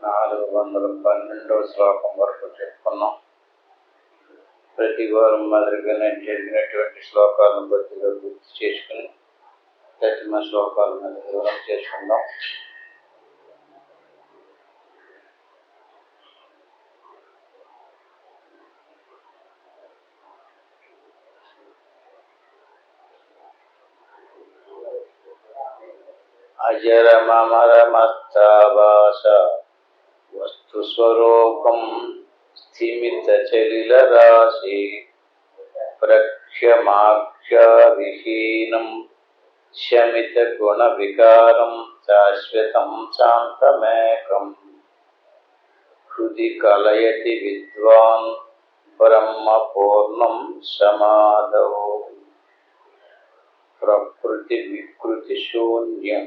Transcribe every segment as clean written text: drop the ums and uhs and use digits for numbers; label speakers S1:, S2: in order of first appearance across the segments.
S1: 412వ శ్లోకం వరకు చెప్పుకున్నాం. ప్రతి వారం మాదిరిగా నేను జరిగినటువంటి శ్లోకాలను కొద్దిగా గుర్తు చేసుకుని తదిమ శ్లోకాల మీద వివరణ చేసుకుందాం. అజరమరమస్తావాస వస్తు స్వరూపం స్థిమిత చలిల రాశి ప్రక్షమాక్ష విహీనం శమిత గుణ వికారం శాశ్వతం శాంతమేకం హృది కలయతి విద్వాన్ బ్రహ్మ పూర్ణం సమాధౌ ప్రకృతి వికృతి శూన్యం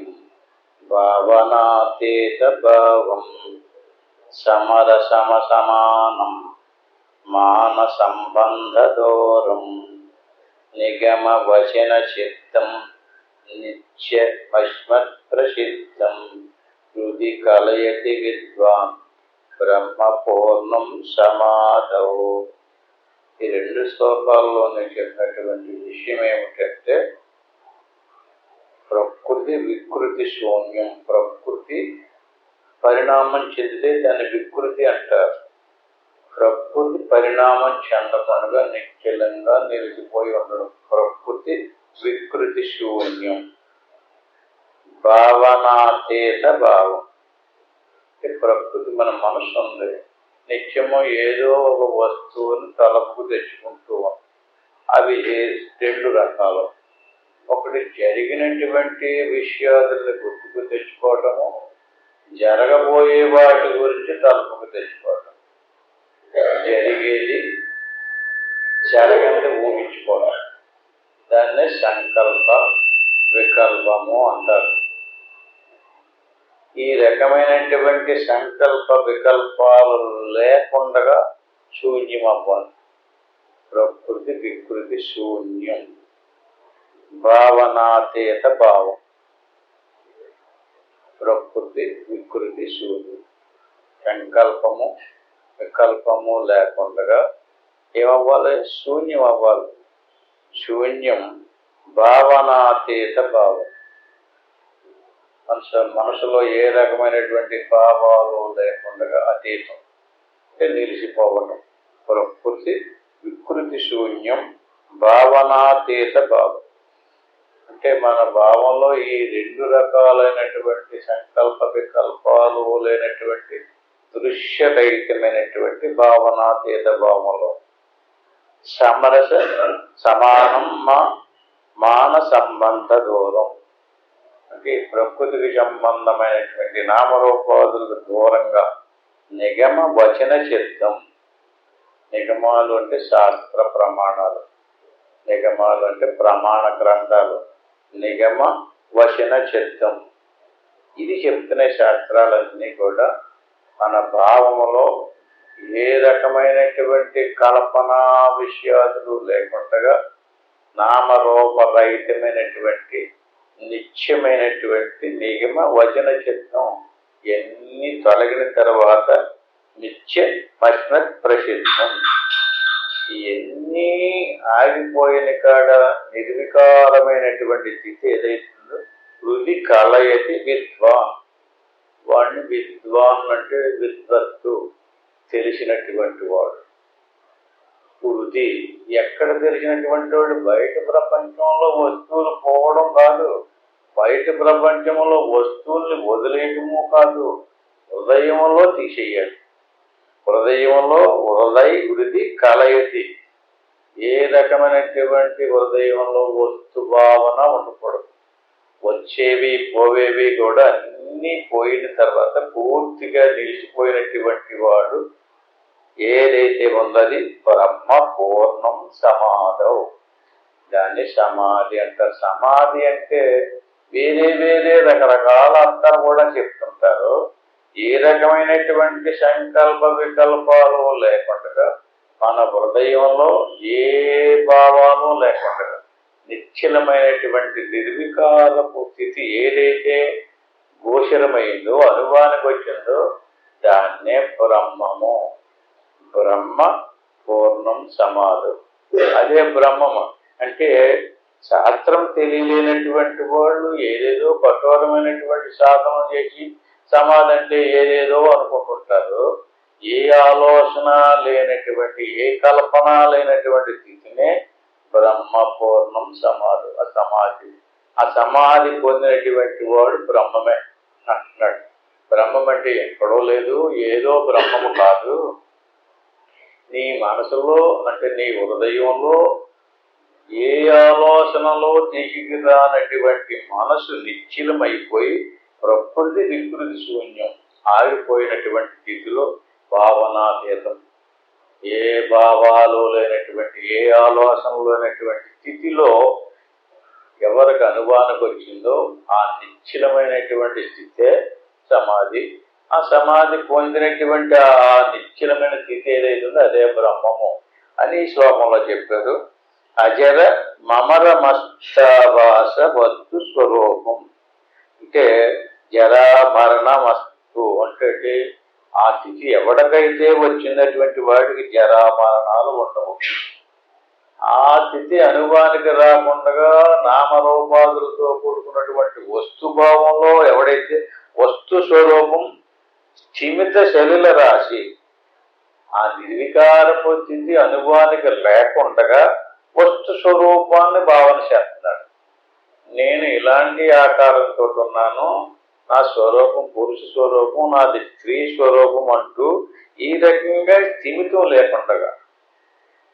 S1: భావనాతీత భావం సమరసమసమానం మాన సంబంధ దూరం నిగమ వచన చిత్తం నిత్య భస్మత్ ప్రసిద్ధం హృది కలయతి విద్వాన్ బ్రహ్మ పూర్ణం సమాధౌ. ఈ రెండు శ్లోకాల్లోనే చెప్పినటువంటి విషయం ఏమిటంటే ప్రకృతి వికృతి శూన్యం. ప్రకృతి పరిణామం చెందితే దాన్ని వికృతి అంటారు. ప్రకృతి పరిణామం చెందకుండా నిశ్చలంగా నిలిచిపోయి ఉండడం ప్రకృతి వికృతి శూన్యం. భావనాతీత భావం. ప్రకృతి మన మనసు ఉంది, నిత్యము ఏదో ఒక వస్తువుని తలపుకు తెచ్చుకుంటూ ఉంది. అవి రెండు రకాలు. ఒకటి జరిగినటువంటి విషయాలను గుర్తుకు తెచ్చుకోవటము, జరగబోయే వాటి గురించి తలపుకు తెచ్చుకోవటం. జరిగేది జరగని ఊహించుకోవడం, దాన్నే సంకల్ప వికల్పము అంటారు. ఈ రకమైనటువంటి సంకల్ప వికల్పాలు లేకుండా శూన్యం అవ్వాలి. ప్రకృతి వికృతి శూన్యం. భావనాతీత భావం. ప్రకృతి వికృతి శూన్యం. సంకల్పము వికల్పము లేకుండా ఏమవ్వాలి? శూన్యం అవ్వాలి. శూన్యం భావనాతీత భావం. మనసులో ఏ రకమైనటువంటి భావాలు లేకుండా అతీతం నిలిచిపోవటం. ప్రకృతి వికృతి శూన్యం భావనాతీత భావం. అంటే మన భావంలో ఈ రెండు రకాలైనటువంటి సంకల్ప వికల్పాలు లేనటువంటి దృశ్యరహితమైనటువంటి భావనాతీత భావంలో సమరస సమానం మాన సంబంధ దూరం. అంటే ప్రకృతికి సంబంధమైనటువంటి నామరూపాదులకు దూరంగా నిగమ వచన చిత్తం. నిగమాలు అంటే శాస్త్ర ప్రమాణాలు, నిగమాలు అంటే ప్రమాణ గ్రంథాలు. నిగమ వచన చిత్తం ఇది చెప్తున్న శాస్త్రాలన్నీ కూడా మన భావములో ఏ రకమైనటువంటి కల్పనా విషయాలు లేకుండా నామరూపరహితమైనటువంటి నిత్యమైనటువంటి నిగమ వచన చిత్తం ఎన్ని తొలగిన తర్వాత నిత్య భస్మత్ ప్రసిద్ధం. ఇవన్నీ ఆగిపోయిన కాడ నిర్వికారమైనటువంటి స్థితి ఏదైతుందో హృది కలయతి విద్వాన్. వాడిని విద్వాన్ అంటే విద్వత్తు, తెలిసినటువంటి వాడు. హృది ఎక్కడ తెలిసినటువంటి వాడు? బయట ప్రపంచంలో వస్తువులు పోవడం కాదు, బయట ప్రపంచంలో వస్తువుల్ని వదిలేయటము కాదు, హృదయంలో తీసేయాలి. హృదయంలో హృది కలయతి. ఏ రకమైనటువంటి హృదయంలో వస్తు భావన ఉండకూడదు. వచ్చేవి పోవేవి కూడా అన్నీ పోయిన తర్వాత పూర్తిగా నిలిచిపోయినటువంటి వాడు ఏదైతే ఉన్నది బ్రహ్మ పూర్ణం సమాధౌ. దాన్ని సమాధి అంటారు. సమాధి అంటే వేరే వేరే రకరకాల అర్థాలు కూడా చెప్తుంటారు. ఏ రకమైనటువంటి సంకల్ప వికల్పాలు లేకుండా మన హృదయంలో ఏ భావాలు లేకుండా నిశ్చలమైనటువంటి నిర్వికారపు స్థితి ఏదైతే గోచరమైందో, అనుభవానికి వచ్చిందో దాన్నే బ్రహ్మము. బ్రహ్మ పూర్ణం సమాధం. అదే బ్రహ్మము. అంటే శాస్త్రం తెలియలేనటువంటి వాళ్ళు ఏదేదో కఠోరమైనటువంటి సాధన చేసి సమాధి అంటే ఏదేదో అనుకుంటుంటారు. ఏ ఆలోచన లేనటువంటి, ఏ కల్పన లేనటువంటి స్థితినే బ్రహ్మ పూర్ణం సమాధి. ఆ సమాధి పొందినటువంటి వాడు బ్రహ్మమే అంటున్నాడు. బ్రహ్మం అంటే ఎక్కడో లేదు, ఏదో బ్రహ్మము కాదు. నీ మనసులో అంటే నీ హృదయంలో ఏ ఆలోచనలో తీసుకురానటువంటి మనసు నిశ్చలమైపోయి ప్రకృతి వికృతి శూన్యం ఆగిపోయినటువంటి స్థితిలో భావనాతీతం, ఏ భావాలు లేనటువంటి, ఏ ఆలోచనలు లేనటువంటి స్థితిలో ఎవరికి అనుభవానికి వచ్చిందో ఆ నిశ్చలమైనటువంటి స్థితే సమాధి. ఆ సమాధి పొందినటువంటి ఆ నిశ్చలమైన స్థితి ఏదైతుందో అదే బ్రహ్మము అని ఈ శ్లోకంలో చెప్పారు. అజర మమర మస్తావాస వస్తు స్వరూపం అంటే జరా మరణ మస్తు అంటే ఆ స్థితి ఎవరికైతే వచ్చినటువంటి వాడికి జరా మరణాలు ఉండవు. ఆ స్థితి అనుభవానికి రాకుండా నామరూపాదులతో కూడుకున్నటువంటి వస్తుభావంలో ఎవడైతే వస్తు స్వరూపం స్థిమిత శరీర రాశి ఆ నిర్వికారపు స్థితి అనుభవానికి లేకుండా వస్తు స్వరూపాన్ని భావన చేస్తున్నాడు. నేను ఇలాంటి ఆకారంతో ఉన్నాను, నా స్వరూపం పురుష స్వరూపం, నాది స్త్రీ స్వరూపం అంటూ ఈ రకంగా స్థిమితం లేకుండా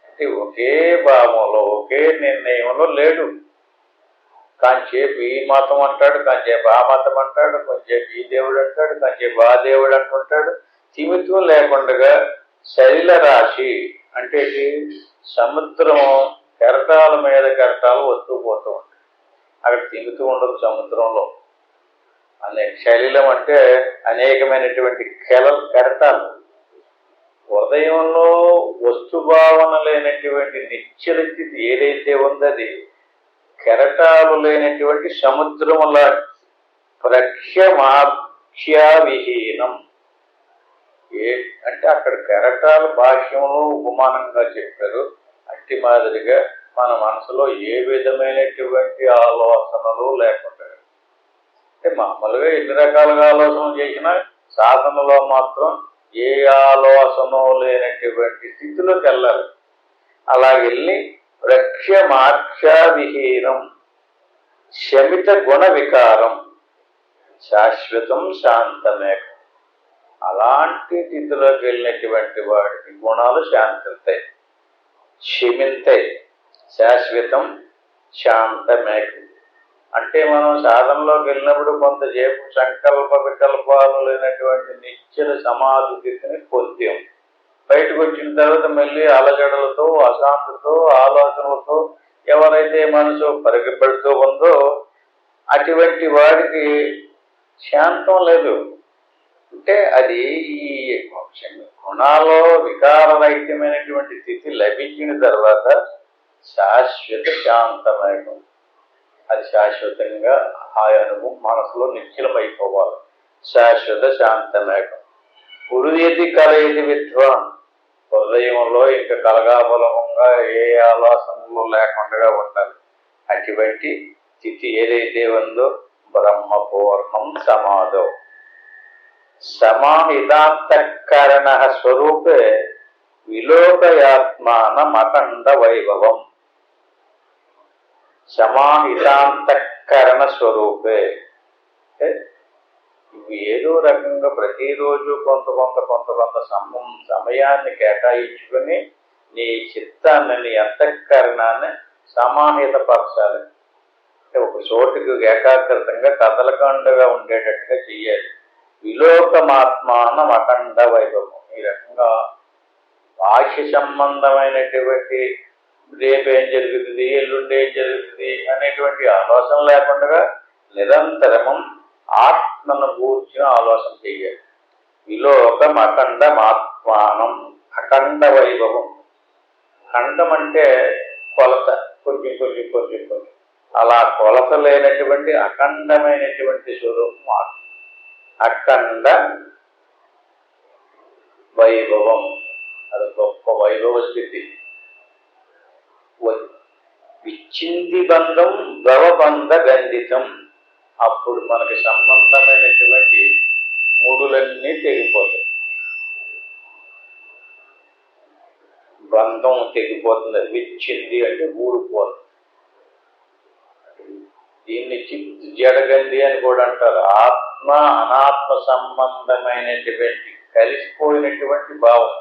S1: అంటే ఒకే భావంలో ఒకే నిర్ణయంలో లేడు. కాంచేపు ఈ మతం అంటాడు, కాంచేపు ఆ మతం అంటాడు, కొంచెంసేపు ఈ దేవుడు అంటాడు, కాంచేపు ఆ దేవుడు అంటుంటాడు. స్థిమితం లేకుండా శైల రాశి అంటే సముద్రం కెరటాల మీద కెరటాలు వస్తూ పోతూ ఉంటాయి. అక్కడ స్థిమితం ఉండదు సముద్రంలో. శైలం అంటే అనేకమైనటువంటి కెరటాలు. హృదయంలో వస్తుభావన లేనటువంటి నిశ్చల స్థితి ఏదైతే ఉందో అది కెరటాలు లేనటువంటి సముద్రముల ప్రఖ్యమాఖ్యావిహీనం. అంటే అక్కడ కెరటాలు భాష్యంలో ఉపమానంగా చెప్పారు. అట్టి మాదిరిగా మన మనసులో ఏ విధమైనటువంటి ఆలోచనలు లేకుండా అంటే మామూలుగా ఎన్ని రకాలుగా ఆలోచనలు చేసినా సాధనలో మాత్రం ఏ ఆలోచన లేనటువంటి స్థితిలోకి వెళ్ళాలి. అలా వెళ్ళి ప్రఖ్యమాఖ్యావిహీనం శమిత గుణ వికారం శాశ్వతం శాంతమేకం. అలాంటి స్థితిలోకి వెళ్ళినటువంటి వాడికి గుణాలు శాంతిస్తాయి, శమింతాయి. శాశ్వతం శాంతమేకం అంటే మనం సాధనలోకి వెళ్ళినప్పుడు కొంతసేపు సంకల్ప వికల్పాలు లేనటువంటి నిశ్చల సమాధి స్థితిని పొందాం. బయటకు వచ్చిన తర్వాత మళ్ళీ అలజడలతో, అశాంతితో, ఆలోచనలతో ఎవరైతే మనసు పరిగెపెడుతూ ఉందో అటువంటి వాడికి శాంతం లేదు. అంటే అది ఈ గుణాల్లో వికారరహితమైనటువంటి స్థితి లభించిన తర్వాత శాశ్వత శాంతమేకం. అది శాశ్వతంగా ఆ అనుభవం మనసులో నిశ్చలమైపోవాలి. శాశ్వత శాంతమేకం. హృదయతి కలయతి విద్వాన్ హృదయంలో ఇంకా కలగాబలంగా ఏ ఆలోచనలు లేకుండా ఉండాలి. అటువంటి స్థితి ఏదైతే ఉందో బ్రహ్మపూర్ణం సమాధో సమాహితాంతఃకరణ స్వరూపే విలోకయాత్మానమఖండ వైభవం. సమాహితాంతఃకరణ స్వరూపే ఇవి ఏదో రకంగా ప్రతిరోజు కొంత సమయాన్ని కేటాయించుకొని నీ చిత్తాన్ని, నీ అంతఃకరణాన్ని సమాహితపరచాలి. అంటే ఒక చోటుకు ఏకాగ్రతంగా కదలకండగా ఉండేటట్టుగా చెయ్యాలి. విలోకమాత్మానం అఖండ వైభవం. ఈ రకంగా బాహ్య సంబంధమైనటువంటి రేపేం జరుగుతుంది, ఎల్లుండి ఏం జరుగుతుంది అనేటువంటి ఆలోచన లేకుండా నిరంతరము ఆత్మను గూర్చిన ఆలోచన చెయ్యాలి. విలోకం అఖండమాత్మానం అఖండ వైభవం. ఖండం అంటే కొలత, కొంచెం అలా కొలత లేనటువంటి అఖండమైనటువంటి స్వరూపం ఆత్మ. అఖండ వైభవం, అది గొప్ప వైభవ స్థితి. విచ్చింది బంధం భవబంధ గంధితం. అప్పుడు మనకి సంబంధమైనటువంటి ముడులన్నీ తెగిపోతాయి. బంధం తెగిపోతుంది. విచ్చింది అంటే ఊడిపోతుంది. దీన్ని చిత్తు జడగంది అని కూడా అంటారు. ఆత్మ అనాత్మ సంబంధమైనటువంటి కలిసిపోయినటువంటి భావం.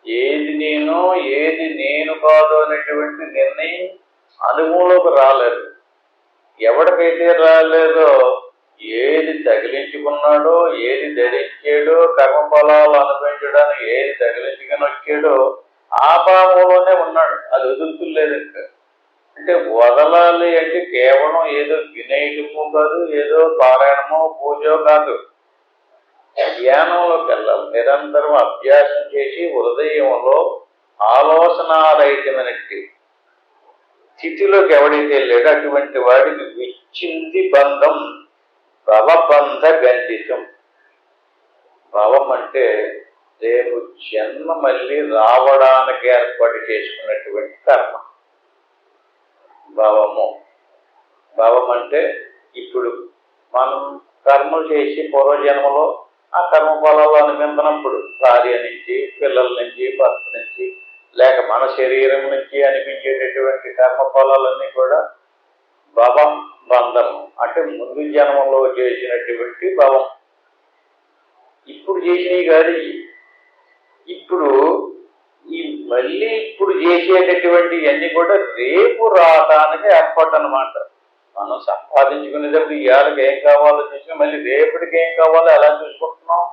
S1: ఏది నేను ఏది నేను కాదు అనేటువంటి నిర్ణయం అనుభవంలోకి రాలేదు. ఎవరికైతే రాలేదో, ఏది తగిలించుకున్నాడో, ఏది ధరించాడో, కర్మఫలాలు అనుభవించడానికి ఏది తగిలించుకుని వచ్చాడో ఆ భావంలోనే ఉన్నాడు. అది వదులుతులేదు. ఇంకా అంటే వదలాలి అంటే కేవలం ఏదో వినేయటమో కాదు, ఏదో పారాయణమో పూజో కాదు, ధ్యానంలోకి వెళ్ళాలి. నిరంతరం అభ్యాసం చేసి హృదయంలో ఆలోచనారహితమైనటువంటి స్థితిలోకి ఎవడైతే లేడో అటువంటి వాడికి విచ్చింది బంధం భవబంధ గంధితం. భవం అంటే రేపు జన్మ మళ్ళీ రావడానికి ఏర్పాటు చేసుకున్నటువంటి కర్మ భవము. భవం అంటే ఇప్పుడు మనం కర్మలు చేసి పూర్వజన్మలో ఆ కర్మఫలాలు అనిపించినప్పుడు భార్య నుంచి, పిల్లల నుంచి, భర్త నుంచి, లేక మన శరీరం నుంచి అనిపించేటటువంటి కర్మఫలాలన్నీ కూడా భవం బంధము. అంటే ముందు జన్మలో చేసినటువంటి భవం. ఇప్పుడు చేసినవి కాదు. ఇప్పుడు ఈ మళ్ళీ ఇప్పుడు చేసేటటువంటి ఇవన్నీ కూడా రేపు రావడానికి ఏర్పాటు అన్నమాట. మనం సంపాదించుకునేటప్పుడు ఇవాళకి ఏం కావాలో చూసి మళ్ళీ రేపటికి ఏం కావాలో ఎలా చూసుకుంటున్నాం.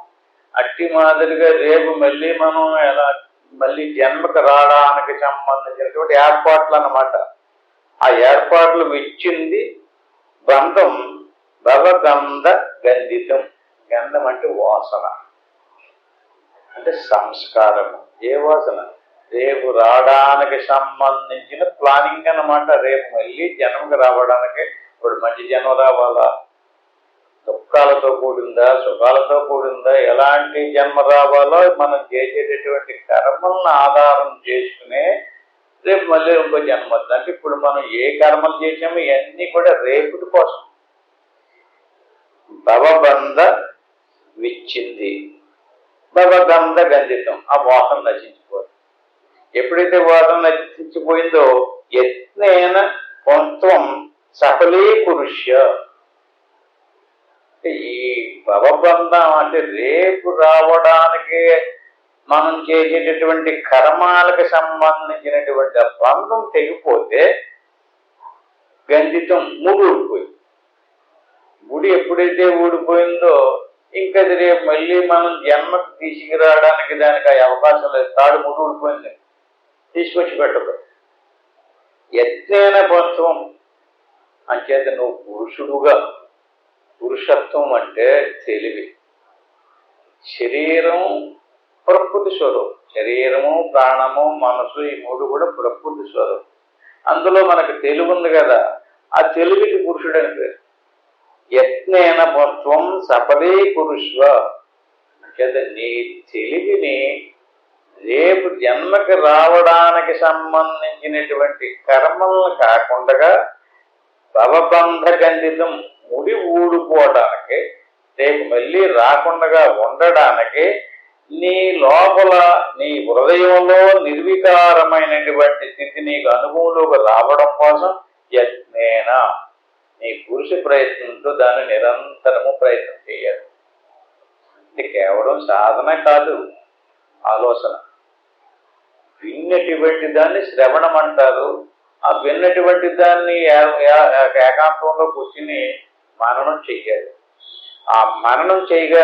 S1: అట్టి మాదిరిగా రేపు మళ్ళీ మనం ఎలా మళ్ళీ జన్మకు రావడానికి సంబంధించినటువంటి ఏర్పాట్లు అన్నమాట. ఆ ఏర్పాట్లు ఇచ్చింది బంధం భవగంధ గంధితం. గంధం అంటే వాసన, అంటే సంస్కారము. ఏ వాసన? రేపు రావడానికి సంబంధించిన ప్లానింగ్ అన్నమాట. రేపు మళ్ళీ జన్మకు రావడానికి ఇప్పుడు మంచి జన్మ రావాలా, దుఃఖాలతో కూడిందా, సుఖాలతో కూడిందా, ఎలాంటి జన్మ రావాలో మనం చేసేటటువంటి కర్మలను ఆధారం చేసుకునే రేపు మళ్ళీ ఇంకో జన్మ వస్తుంది. అంటే ఇప్పుడు మనం ఏ కర్మలు చేసామో ఇవన్నీ కూడా రేపుటి కోసం. భవబంధ విచ్చింది భవగంధ గంధితం. ఆ వాసన నశించిపోతుంది. ఎప్పుడైతే వాసన నశించిపోయిందో యత్నేన పొంత్వం సఫలీకృష్య. ఈ భవబంధం అంటే రేపు రావడానికి మనం చేసేటటువంటి కర్మాలకు సంబంధించినటువంటి ఆ బంధం తెగిపోతే గంధితం ముడి ఊడిపోయింది. ముడి ఎప్పుడైతే ఊడిపోయిందో ఇంకా రేపు మళ్ళీ మనం జన్మకు తీసుకురావడానికి దానికి ఆ అవకాశం లేదు. తాడు ముడి ఊడిపోయింది, తీసుకొచ్చి పెట్టదు. యత్నేన పొంత్వం అంచేత నువ్వు పురుషుడుగా, పురుషత్వం అంటే తెలివి. శరీరం ప్రకృతి స్వరూపం. శరీరము, ప్రాణము, మనసు ఈ మూడు కూడా ప్రకృతి స్వరూపం. అందులో మనకు తెలివి ఉంది కదా, ఆ తెలివికి పురుషుడని పేరు. యత్నేన త్వం సఫలీకృష్వ. చేత నీ తెలివిని రేపు జన్మకి రావడానికి సంబంధించినటువంటి కర్మలను కాకుండా భవబంధ గంధితం ముడి ఊడిపోవడానికి, రేపు మళ్ళీ రాకుండా ఉండడానికి నీ లోపల నీ హృదయంలో నిర్వికారమైనటువంటి స్థితి నీకు అనుభవంలోకి రావడం కోసం యత్నేన నీ పురుష ప్రయత్నంతో దాన్ని నిరంతరము ప్రయత్నం చేయాలి. ఇది కేవలం సాధన కాదు, ఆలోచన. విన్నటువంటి దాన్ని శ్రవణం అంటారు. ఆ విన్నటువంటి దాన్ని ఏకాంతంలో కూర్చుని మననం చెయ్యాలి. ఆ మననం చేయగా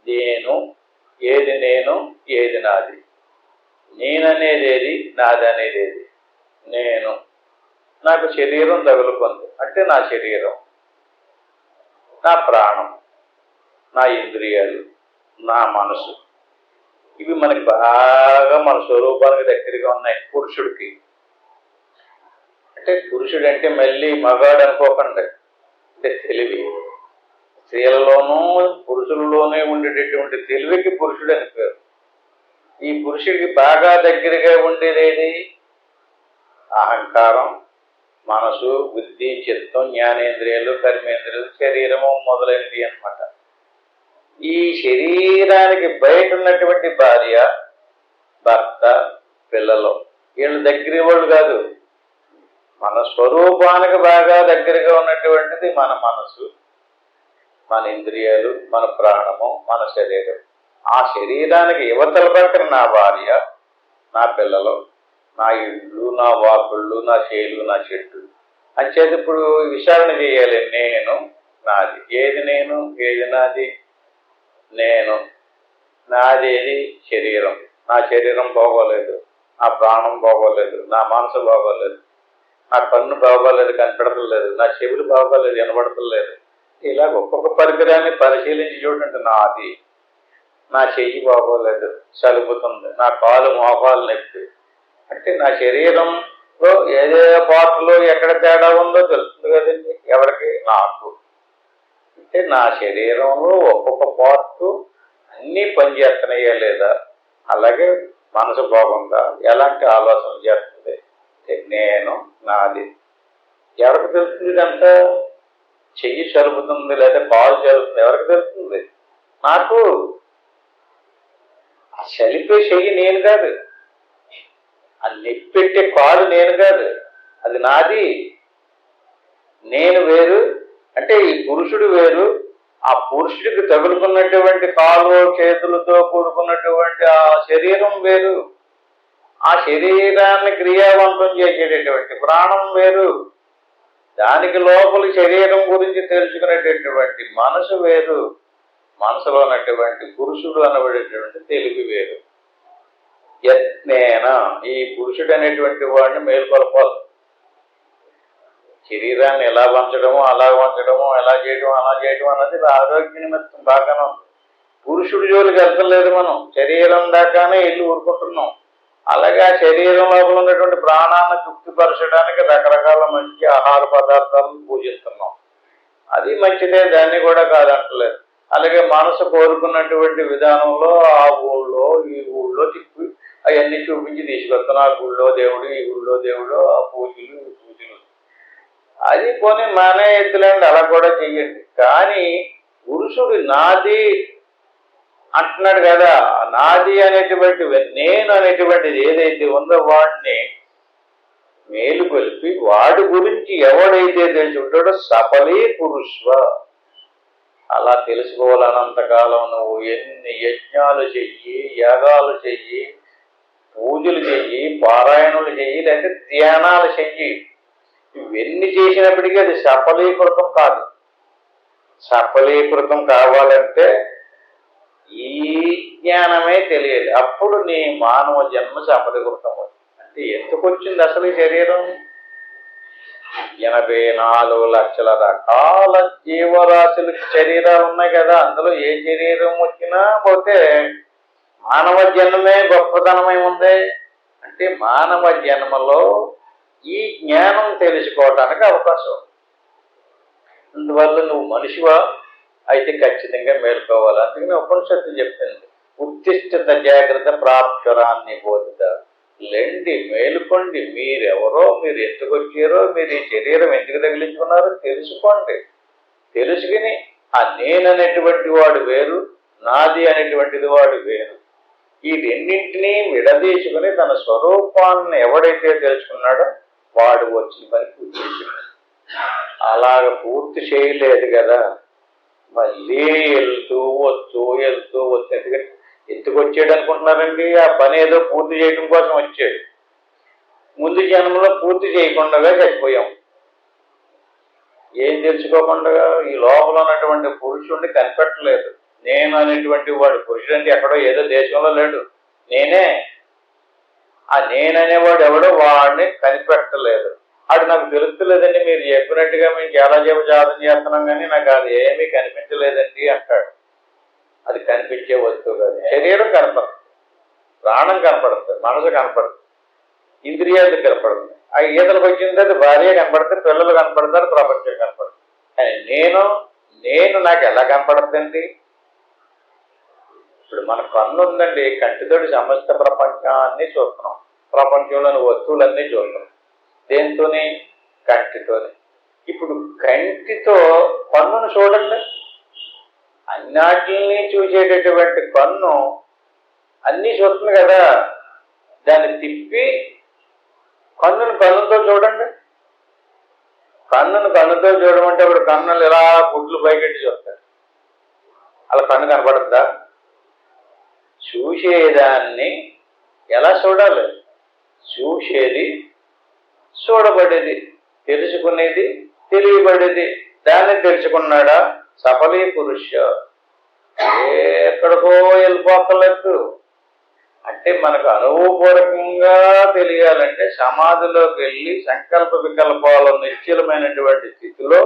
S1: నేను ఏది నాది, నేననేదేది నాదనేదేది. నేను నాకు శరీరం తగులుకుంది అంటే నా శరీరం, నా ప్రాణం, నా ఇంద్రియాలు, నా మనసు, ఇవి మనకి బాగా మన స్వరూపానికి దగ్గరగా ఉన్నాయి. పురుషుడికి అంటే పురుషుడు అంటే మళ్ళీ మగాడు అనుకోకండి, అంటే తెలివి. స్త్రీలలోనూ పురుషులలోనే ఉండేటటువంటి తెలివికి పురుషుడు అని పేరు. ఈ పురుషుడికి బాగా దగ్గరగా ఉండేదేది? అహంకారం, మనసు, బుద్ధి, చిత్తం, జ్ఞానేంద్రియాలు, కర్మేంద్రియాలు, శరీరము మొదలైనవి అన్నమాట. ఈ శరీరానికి బయట ఉన్నటువంటి భార్య, భర్త, పిల్లలు వీళ్ళు దగ్గర వాళ్ళు కాదు. మన స్వరూపానికి బాగా దగ్గరగా ఉన్నటువంటిది మన మనసు, మన ఇంద్రియాలు, మన ప్రాణము, మన శరీరం. ఆ శరీరానికి యువతల పక్కన నా భార్య, నా పిల్లలు, నా ఇళ్ళు, నా వాకుళ్ళు, నా చేలు, నా చెట్టు అంచేది. ఇప్పుడు విచారణ చేయాలి. నేను, నాది. ఏది నేను, ఏది నాది? నేను, నాదేది? శరీరం. నా శరీరం బాగోలేదు, నా ప్రాణం బాగోలేదు, నా మనసు బాగోలేదు, నా కన్ను బాగోలేదు, కనపడతలేదు, నా చెవులు బాగోలేదు, వినబడతలేదు. ఇలా ఒక్కొక్క పరికరాన్ని పరిశీలించి చూడండి. నాది. నా చెయ్యి బాగోలేదు, చలుపుతుంది, నా కాలు మోకాలు నొప్పి అంటే నా శరీరంలో ఏదే పార్ట్లో ఎక్కడ తేడా ఉందో తెలుస్తుంది కదండి ఎవరికి? నాకు. అంటే నా శరీరంలో ఒక్కొక్క పార్టు అన్నీ పనిచేస్తున్నాయా లేదా? అలాగే మనసు బాగుందా? ఎలాంటి ఆలోచన చేస్తుంది? నేను, నాది. ఎవరికి తెలుస్తుంది ఇదంతా? చెయ్యి చలుపుతుంది లేదా కాలు చలుపుతుంది ఎవరికి తెలుస్తుంది? నాకు. ఆ చలిపే చెయ్యి నేను కాదు, ఆ నెప్పెట్టే కాలు నేను కాదు, అది నాది. నేను వేరు అంటే ఈ పురుషుడు వేరు. ఆ పురుషుడికి తగులుకున్నటువంటి కాలు చేతులతో కూడుకున్నటువంటి ఆ శరీరం వేరు. ఆ శరీరాన్ని క్రియావంతం చేసేటటువంటి ప్రాణం వేరు. దానికి లోపలి శరీరం గురించి తెలుసుకునేటటువంటి మనసు వేరు. మనసులో ఉన్నటువంటి పురుషుడు అనబడేటువంటి తెలివి వేరు. యత్నేన ఈ పురుషుడు అనేటువంటి వాడిని మేల్కొల్పాలి. శరీరాన్ని ఎలా వంచడము, అలా వంచడము, ఎలా చేయడం, అలా చేయడం అన్నది ఆరోగ్య నిమిత్తం బాగానే ఉంది. పురుషుడి జోలికి వెళ్తలేదు మనం. శరీరం దాకానే ఇల్లు ఊరుకుంటున్నాం. అలాగే ఆ శరీరం లోపల ఉన్నటువంటి ప్రాణాన్ని తృప్తిపరచడానికి రకరకాల మంచి ఆహార పదార్థాలను పూజిస్తున్నాం. అది మంచిదే, దాన్ని కూడా కాదంటలేదు. అలాగే మనసు కోరుకున్నటువంటి విధానంలో ఆ ఊళ్ళో ఈ ఊళ్ళో తిప్పి అవన్నీ చూపించి తీసుకొస్తాను. ఆ గుళ్ళో దేవుడు, ఈ గుళ్ళో దేవుడు, ఆ పూజలు ఈ పూజలు. అది పోనీ మానే ఎద్దులండి, అలా కూడా చెయ్యండి. కానీ పురుషుడు నాది అంటున్నాడు కదా, నాది అనేటువంటి నేను అనేటువంటిది ఏదైతే ఉందో వాడిని మేలుకొల్పి వాడి గురించి ఎవడైతే తెలిసి ఉంటాడో సఫలీ పురుష్వ. అలా తెలుసుకోవాలన్నంతకాలం నువ్వు ఎన్ని యజ్ఞాలు చెయ్యి, యాగాలు చెయ్యి, పూజలు చెయ్యి, పారాయణలు చెయ్యి, లేకపోతే ధ్యానాలు చెయ్యి. ఇవన్నీ చేసినప్పటికీ అది సఫలీకృతం కాదు. సఫలీకృతం కావాలంటే ఈ జ్ఞానమే తెలియాలి. అప్పుడు నీ మానవ జన్మ సఫలీకృతం. అంటే ఎందుకు వచ్చింది అసలు ఈ శరీరం? 84 లక్షల రకాల జీవరాశుల శరీరాలు ఉన్నాయి కదా. అందులో ఏ శరీరం వచ్చినా పోతే మానవ జన్మే గొప్పతనమై ఉంది. అంటే మానవ జన్మలో ఈ జ్ఞానం తెలుసుకోవటానికి అవకాశం. అందువల్ల నువ్వు మనిషివా అయితే ఖచ్చితంగా మేలుకోవాలి. అందుకని ఉపనిషత్తు చెప్పింది, ఉత్తిష్ఠిత జాగ్రత్త ప్రాప్తురాన్ని బోధిత. లెండి, మేలుకోండి. మీరెవరో, మీరు ఎందుకు వచ్చారో, మీరు ఈ శరీరం ఎందుకు తగిలించుకున్నారో తెలుసుకోండి. తెలుసుకుని ఆ నేననేటువంటి వాడు వేరు, నాది అనేటువంటిది వాడు వేరు. ఈ రెండింటినీ విడదీసుకుని తన స్వరూపాన్ని ఎవడైతే తెలుసుకున్నాడో వాడు వచ్చిన పని పూర్తి చేశాడు. అలాగ పూర్తి చేయలేదు కదా, మళ్ళీ వెళ్తూ వస్తూ ఎందుకు వచ్చాడు అనుకుంటున్నారండి? ఆ పని ఏదో పూర్తి చేయడం కోసం వచ్చాడు. ముందు జన్మలో పూర్తి చేయకుండా చచ్చిపోయాం. ఏం తెలుసుకోకుండా ఈ లోపల ఉన్నటువంటి పురుషుడిని కనిపెట్టలేదు. నేను అనేటువంటి వాడు పురుషుడు అంటే ఎక్కడో ఏదో దేశంలో లేడు, నేనే. ఆ నేననేవాడు ఎవడో వాడిని కనిపెట్టలేదు. అది నాకు తెలుస్తలేదండి, మీరు చెప్పినట్టుగా మేము చాలా జాతం చేస్తున్నాం కానీ నాకు అది ఏమీ కనిపించలేదండి అంటాడు. అది కనిపించే వస్తువు కాదు. శరీరం కనపడుతుంది, ప్రాణం కనపడుతుంది, మనసు కనపడుతుంది, ఇంద్రియాలు కనపడుతుంది. ఆ ఈతలకు వచ్చిన తర్వాత భార్య కనపడుతుంది, పిల్లలు కనపడతారు, ప్రపంచం కనపడుతుంది. కానీ నేను, నేను నాకు ఎలా కనపడుతుందండి? ఇప్పుడు మన కన్ను ఉందండి, కంటితోటి సమస్త ప్రపంచాన్ని చూస్తున్నాం, ప్రపంచంలోని వస్తువులన్నీ చూస్తున్నాం. దేంతోని? కంటితోని. ఇప్పుడు కంటితో కన్నును చూడండి. అన్నిటిని చూసేటటువంటి కన్ను అన్నీ చూస్తుంది కదా, దాన్ని తిప్పి కన్నుతో చూడండి. కన్నుతో చూడమంటే ఇప్పుడు కన్నులు ఇలా గుడ్లు పైకెట్టి చూస్తారు, అలా కన్ను కనపడుతుందా? చూసేదాన్ని ఎలా చూడాలి? చూసేది చూడబడేది, తెలుసుకునేది తెలియబడేది. దాన్ని తెలుసుకున్నాడా సఫలీ పురుష. ఎక్కడికో వెళ్ళిపోకలేదు. అంటే మనకు అనుభవపూర్వకంగా తెలియాలంటే సమాధిలోకి వెళ్ళి సంకల్ప వికల్పాలు నిశ్చలమైనటువంటి స్థితిలో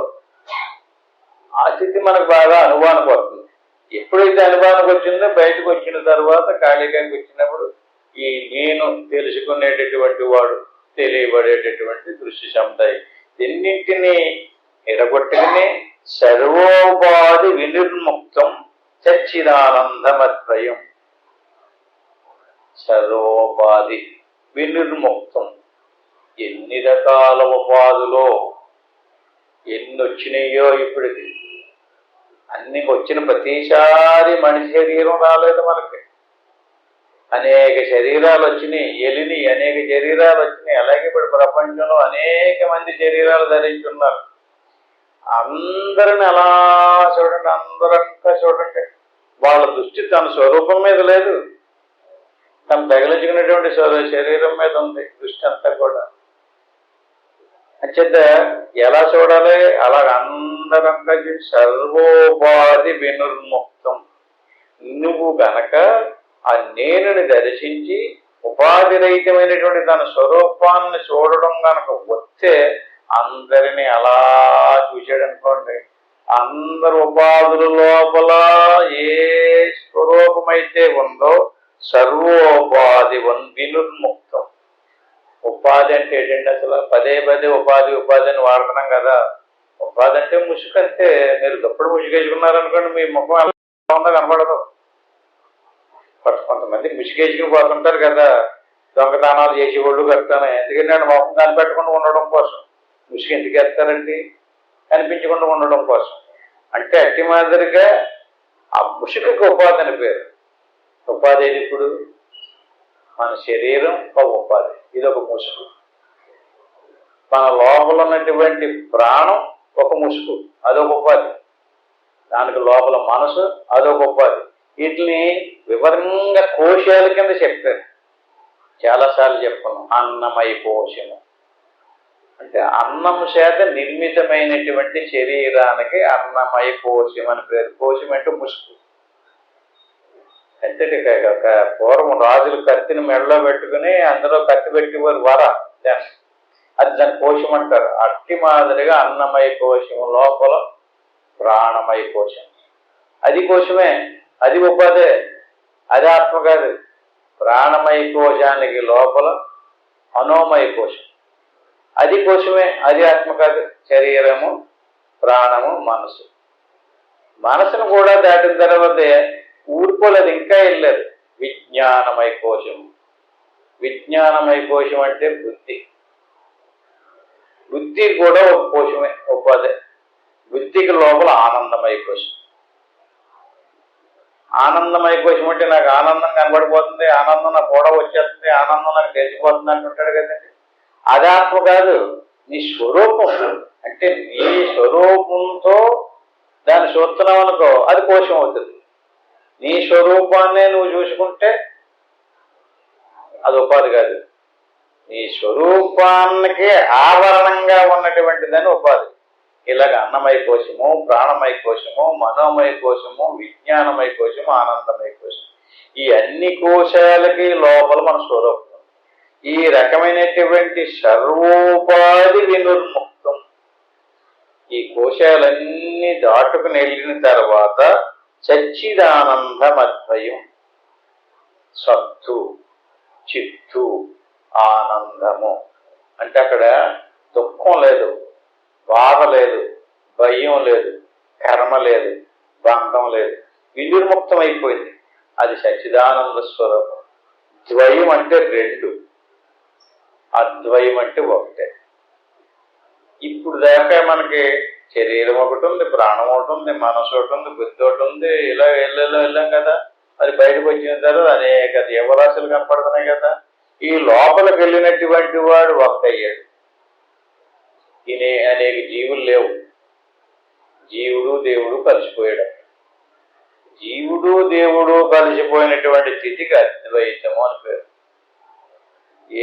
S1: ఆ స్థితి మనకు బాగా అనుభవానికి వస్తుంది. ఎప్పుడైతే అనుభవానికి వచ్చిందో బయటకు వచ్చిన తర్వాత ఖాళీగాకి వచ్చినప్పుడు ఈ నేను తెలుసుకునేటటువంటి వాడు, తెలియబడేటటువంటి దృశ్య సముదాయి ఎన్నింటినీ ఎడగొట్టుకుని సర్వోపాధి వినిర్ముక్తం సచ్చిదానందమద్వయం. సర్వోపాధి వినిర్ముక్తం. ఎన్ని రకాల ఉపాధులో ఎన్ని వచ్చినాయో ఇప్పటికి. అన్ని వచ్చిన ప్రతిసారి మనిషి శరీరం రాలేదు మనకి. అనేక శరీరాలు వచ్చినాయి, ఎలిని అనేక శరీరాలు వచ్చినాయి. అలాగే ఇప్పుడు ప్రపంచంలో అనేక మంది శరీరాలు ధరించున్నారు. అందరిని అలా చూడండి, అందరంతా చూడండి. వాళ్ళ దృష్టి తన స్వరూపం మీద లేదు, తను తగిలించుకునేటువంటి శరీరం మీద ఉంది దృష్టి అంతా కూడా. అంచేత ఎలా చూడాలి? అలాగ అందరంతా సర్వోపాధి వినిర్ముక్తం. నువ్వు గనక ఆ నేనుని దర్శించి ఉపాధి రహితమైనటువంటి తన స్వరూపాన్ని చూడడం గనక వస్తే అందరినీ అలా చూసాడు అనుకోండి, అందరు ఉపాధుల లోపల ఏ స్వరూపమైతే ఉందో సర్వోపాధి వినిర్ముక్తం. ఉపాధి అంటే ఏంటండి? అసలు పదే ఉపాధి అని వాడుతున్నాం కదా. ఉపాధి అంటే ముసుకంతే. మీరు దప్పుడు ముసుగేసుకున్నారనుకోండి, మీ ముఖం ఎలా ఉందో కనపడదు. కొంతమంది ముసుగేసుకుని పోతుంటారు కదా, దొంగతనాలు చేసేవాళ్ళు కడతాను. ఎందుకంటే ముఖం కనిపెట్టకుండా ఉండడం కోసం. ముసుగు ఎందుకు వేస్తారండి? కనిపించకుండా ఉండడం కోసం. అంటే అట్టి మాదిరిగా ఆ ముసుగుకి ఉపాధి అని పేరు. ఉపాధి ఏది? ఇప్పుడు మన శరీరం ఒక ఉపాధి, ఇది ఒక ముసుగు. మన లోపల ఉన్నటువంటి ప్రాణం ఒక ముసుగు, అదొక ఉపాధి. దానికి లోపల మనసు అదొక ఉపాధి. వీటిని వివరంగా కోశాల కింద చెప్పారు. చాలాసార్లు చెప్పుకున్నాం. అన్నమయ కోశము అంటే అన్నం చేత నిర్మితమైనటువంటి శరీరానికి అన్నమయ కోశం అని పేరు. కోశం అంటే ముసుగు. అంటే పూర్వం రాజులు కత్తిని మెడలో పెట్టుకుని అందులో కత్తి పెట్టేవారు వర, అది దాని కోశం అంటారు. అట్టి మాదిరిగా అన్నమయ కోశం లోపల ప్రాణమయ కోశం, అది కోశమే, అది ఉపాధే, అది ఆత్మ కాదు. ప్రాణమయ కోశానికి లోపల మనోమయ కోశం, అది కోశమే, అది ఆత్మ కాదు. శరీరము, ప్రాణము, మనసు. మనసును కూడా దాటిన తర్వాత ఊరుకోలేదు, ఇంకా వెళ్ళలేదు. విజ్ఞానమయ కోశం. విజ్ఞానమయ కోశం అంటే బుద్ధి. బుద్ధి కూడా ఒక కోశమే, ఉపాధి. బుద్ధికి లోపల ఆనందమయ కోశం. ఆనందమయ కోశం అంటే నాకు ఆనందం కనబడిపోతుంది, ఆనందం నాకు కూడా వచ్చేస్తుంది, ఆనందం నాకు తెలిసిపోతుంది అంటుంటాడు కదండి. అది ఆత్మ కాదు, నీ స్వరూపం. అంటే నీ స్వరూపంతో దాన్ని చూస్తున్నావు అనుకో, అది కోశం అవుతుంది. నీ స్వరూపాన్నే నువ్వు చూసుకుంటే అది ఉపాధి కాదు. నీ స్వరూపానికి ఆవరణంగా ఉన్నటువంటిదని ఉపాధి. ఇలాగ అన్నమయ కోశము, ప్రాణమయ కోశము, మనోమయ కోశము, విజ్ఞానమయ కోశము, ఆనందమయ కోశం. ఈ అన్ని కోశాలకి లోపల మన స్వరూపం. ఈ రకమైనటువంటి సర్వోపాధి వినిర్ముక్తం. ఈ కోశాలన్నీ దాటుకుని వెళ్ళిన తర్వాత సచ్చిదానందమద్వయం. సత్తు, చిత్తు, ఆనందము. అంటే అక్కడ దుఃఖం లేదు, బాధ లేదు, భయం లేదు, కర్మ లేదు, బంధం లేదు, వినిర్ముక్తం అయిపోయింది. అది సచ్చిదానంద స్వరూపం. ద్వయం అంటే రెండు, అద్వయం అంటే ఒకటే. ఇప్పుడు దాకా మనకి శరీరం ఒకటి ఉంది, ప్రాణం ఒకటి ఉంది, మనసు ఒకటి ఉంది, బుద్ధి ఒకటి ఉంది, ఇలా వెళ్ళాం కదా. మరి బయటకు వచ్చిన తర్వాత అనేక జీవరాశులు కనపడుతున్నాయి కదా. ఈ లోపలికి వెళ్ళినటువంటి వాడు ఒక్కయ్యాడు. తినే అనేక జీవులు లేవు. జీవుడు దేవుడు కలిసిపోయాడు. జీవుడు దేవుడు కలిసిపోయినటువంటి స్థితికి అద్వైతము అని పేరు.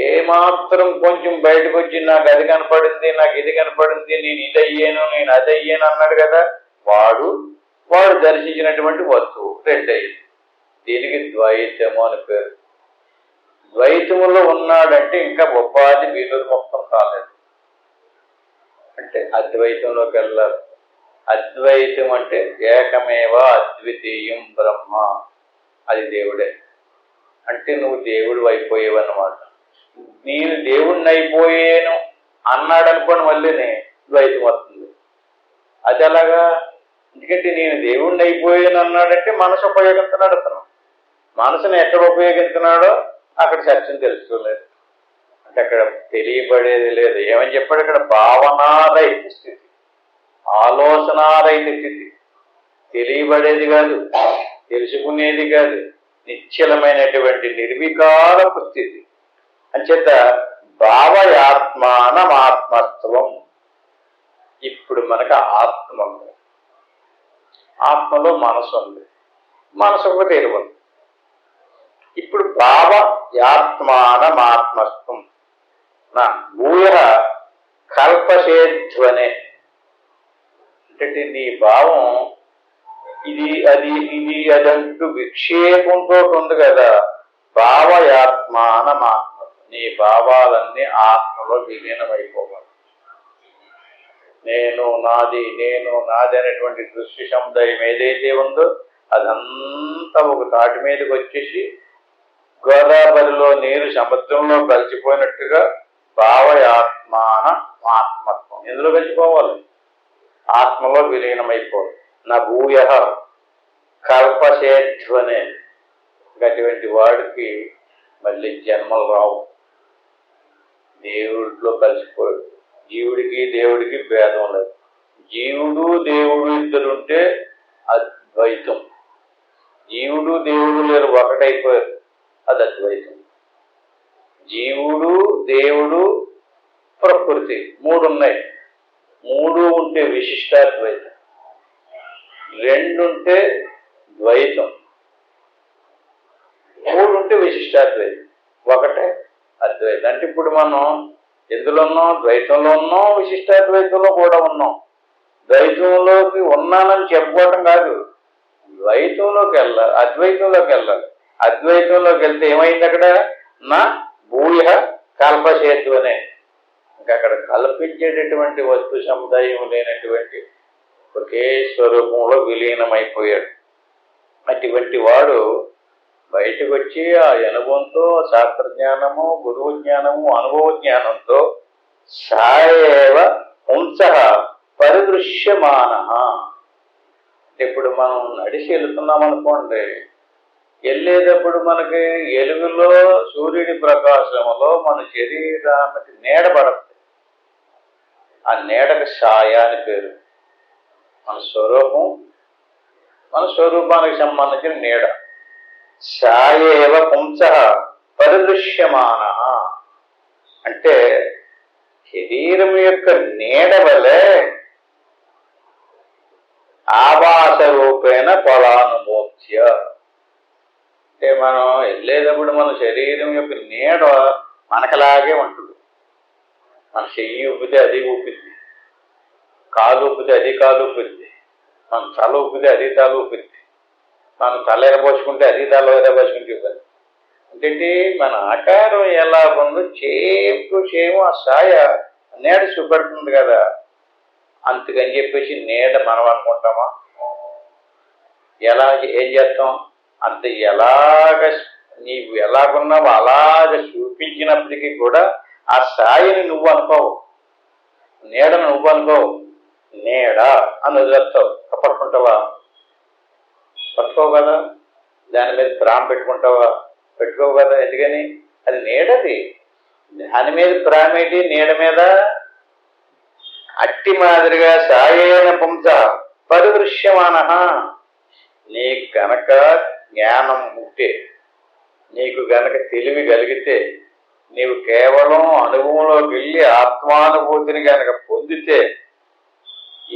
S1: ఏమాత్రం కొంచెం బయటకు వచ్చి నాకు అది కనపడింది, నాకు ఇది కనపడింది, నేను ఇది అయ్యాను, నేను అది అయ్యాను అన్నాడు కదా, వాడు దర్శించినటువంటి వస్తువు రెండయ్యింది. దీనికి ద్వైతము అని పేరు. ద్వైతములో ఉన్నాడంటే ఇంకా ఉపాధి వినిర్ముక్తం కాలేదు, అంటే అద్వైతంలోకి వెళ్ళాలి. అద్వైతం అంటే ఏకమేవ అద్వితీయం బ్రహ్మ, అది దేవుడే. అంటే నువ్వు దేవుడు అయిపోయావు అన్నమాట. నేను దేవుణ్ణి అయిపోయాను అన్నాడు అనుకోని మళ్ళీనే ద్వైతం వస్తుంది. అది అలాగా, ఎందుకంటే నేను దేవుణ్ణి అయిపోయాను అన్నాడంటే మనసు ఉపయోగిస్తున్నాడు అతను. మనసుని ఎక్కడ ఉపయోగిస్తున్నాడో అక్కడ సత్యం తెలుసుకోలేదు, అంటే అక్కడ తెలియబడేది లేదు. ఏమని చెప్పాడు ఇక్కడ? భావనారహిత స్థితి, ఆలోచనారహిత స్థితి. తెలియబడేది కాదు, తెలుసుకునేది కాదు, నిశ్చలమైనటువంటి నిర్వికారపు స్థితి. అంచేత భావయాత్మానమాత్మత్వం. ఇప్పుడు మనకు ఆత్మ ఉంది, ఆత్మలో మనసు ఉంది, మనసు ఒక తెలివి ఉంది. ఇప్పుడు భావయాత్మానమాత్మత్వం నా భూయ కల్పసేధ్వనే. అంటే నీ భావం ఇది అది ఇది అదంటూ విక్షేపంతో ఉంది కదా. భావయాత్మానమాత్మ, నీ భావాలన్నీ ఆత్మలో విలీనమైపోవాలి. నేను నాది అనేటువంటి దృశ్య సముదాయం ఏదైతే ఉందో అదంతా ఒక తాటి మీదకి వచ్చేసి గోదావరిలో నీరు సముద్రంలో కలిసిపోయినట్టుగా భావయాత్మానమాత్మత్వం ఎందులో కలిసిపోవాలి? ఆత్మలో విలీనమైపోవాలి. నా భూయ కల్పసేధ్వనే. అటువంటి వాడికి మళ్ళీ జన్మలు రావు. దేవుడిలో కలిసిపోయాడు. జీవుడికి దేవుడికి భేదం లేదు. జీవుడు దేవుడు ఇద్దరుంటే అద్వైతం. జీవుడు దేవుడు లేరు, ఒకటైపోయారు, అది అద్వైతం. జీవుడు దేవుడు ప్రకృతి మూడు ఉన్నాయి. మూడు ఉంటే విశిష్టాద్వైతం, రెండుంటే ద్వైతం, మూడు ఉంటే విశిష్టాద్వైతం, ఒకటే అద్వైతం. అంటే ఇప్పుడు మనం ఎందులో ఉన్నాం? ద్వైతంలో ఉన్నాం, విశిష్టాద్వైతంలో కూడా ఉన్నాం. ద్వైతంలోకి ఉన్నానని చెప్పుకోవటం కాదు, ద్వైతంలోకి వెళ్ళాలి, అద్వైతంలోకి వెళ్ళాలి. అద్వైతంలోకి వెళ్తే ఏమైంది? అక్కడ నా భూయ కల్పసేతువనే. ఇంకా అక్కడ కల్పించేటటువంటి వస్తు సముదాయం లేనటువంటి ఒకే స్వరూపంలో విలీనమైపోయాడు. అటువంటి వాడు బయటకు వచ్చి ఆ అనుభవంతో, శాస్త్రజ్ఞానము, గురువు జ్ఞానము, అనుభవ జ్ఞానంతో సాయేవ హంస పరిదృశ్యమాన. ఇప్పుడు మనం నడిచి వెళుతున్నాం అనుకోండి, వెళ్ళేటప్పుడు మనకి ఎలుగులో సూర్యుడి ప్రకాశంలో మన శరీరానికి నీడ పడుతుంది. ఆ నీడకు ఛాయ అని పేరు. మన స్వరూపానికి సంబంధించిన నీడ. ఛాయేవ పుంస పరిదృశ్యమాన అంటే శరీరం యొక్క నీడ వలె ఆవాస రూపేణ ఫలానుభూత్య. అంటే మనం వెళ్ళేటప్పుడు మన శరీరం యొక్క నీడ మనకలాగే ఉంటుంది. మన చెయ్యి ఊపితే అది ఊపిద్ది, కాలు ఊపితే అది కాలు ఊపిద్ది, మనం తల ఊపితే అది తల ఊపిద్ది, మనం తల ఎరబోసుకుంటే అది తల ఎరబోసుకుంటే. అంటే మన ఆకారం ఎలా ఉందో సేమ్ టు సేమ్ ఆ ఛాయ నీడ చూపెడుతుంది కదా. అందుకని చెప్పేసి నీడ మనం అనుకుంటామా? ఏం చేస్తాం? అంత నీవు ఎలాగున్నావో అలాగ చూపించినప్పటికీ కూడా ఆ ఛాయని నువ్వు అనుకోవు, నీడను నువ్వు అనుకోవు. నీడ అని వదిలేస్తావు, పట్టుకుంటావా? పట్టుకోవు కదా. దాని మీద ప్రాణం పెట్టుకుంటావా? పెట్టుకోవు కదా. ఎందుకని? అది నీడది. దాని మీద ప్రామేటి, నీడ మీద. అట్టి మాదిరిగా సాయేన పుంస పరిదృశ్యమాన. నీకు గనక జ్ఞానం ఉంటే, నీకు గనక తెలివి కలిగితే, నీవు కేవలం అనుభవంలోకి వెళ్ళి ఆత్మానుభూతిని గనక పొందితే,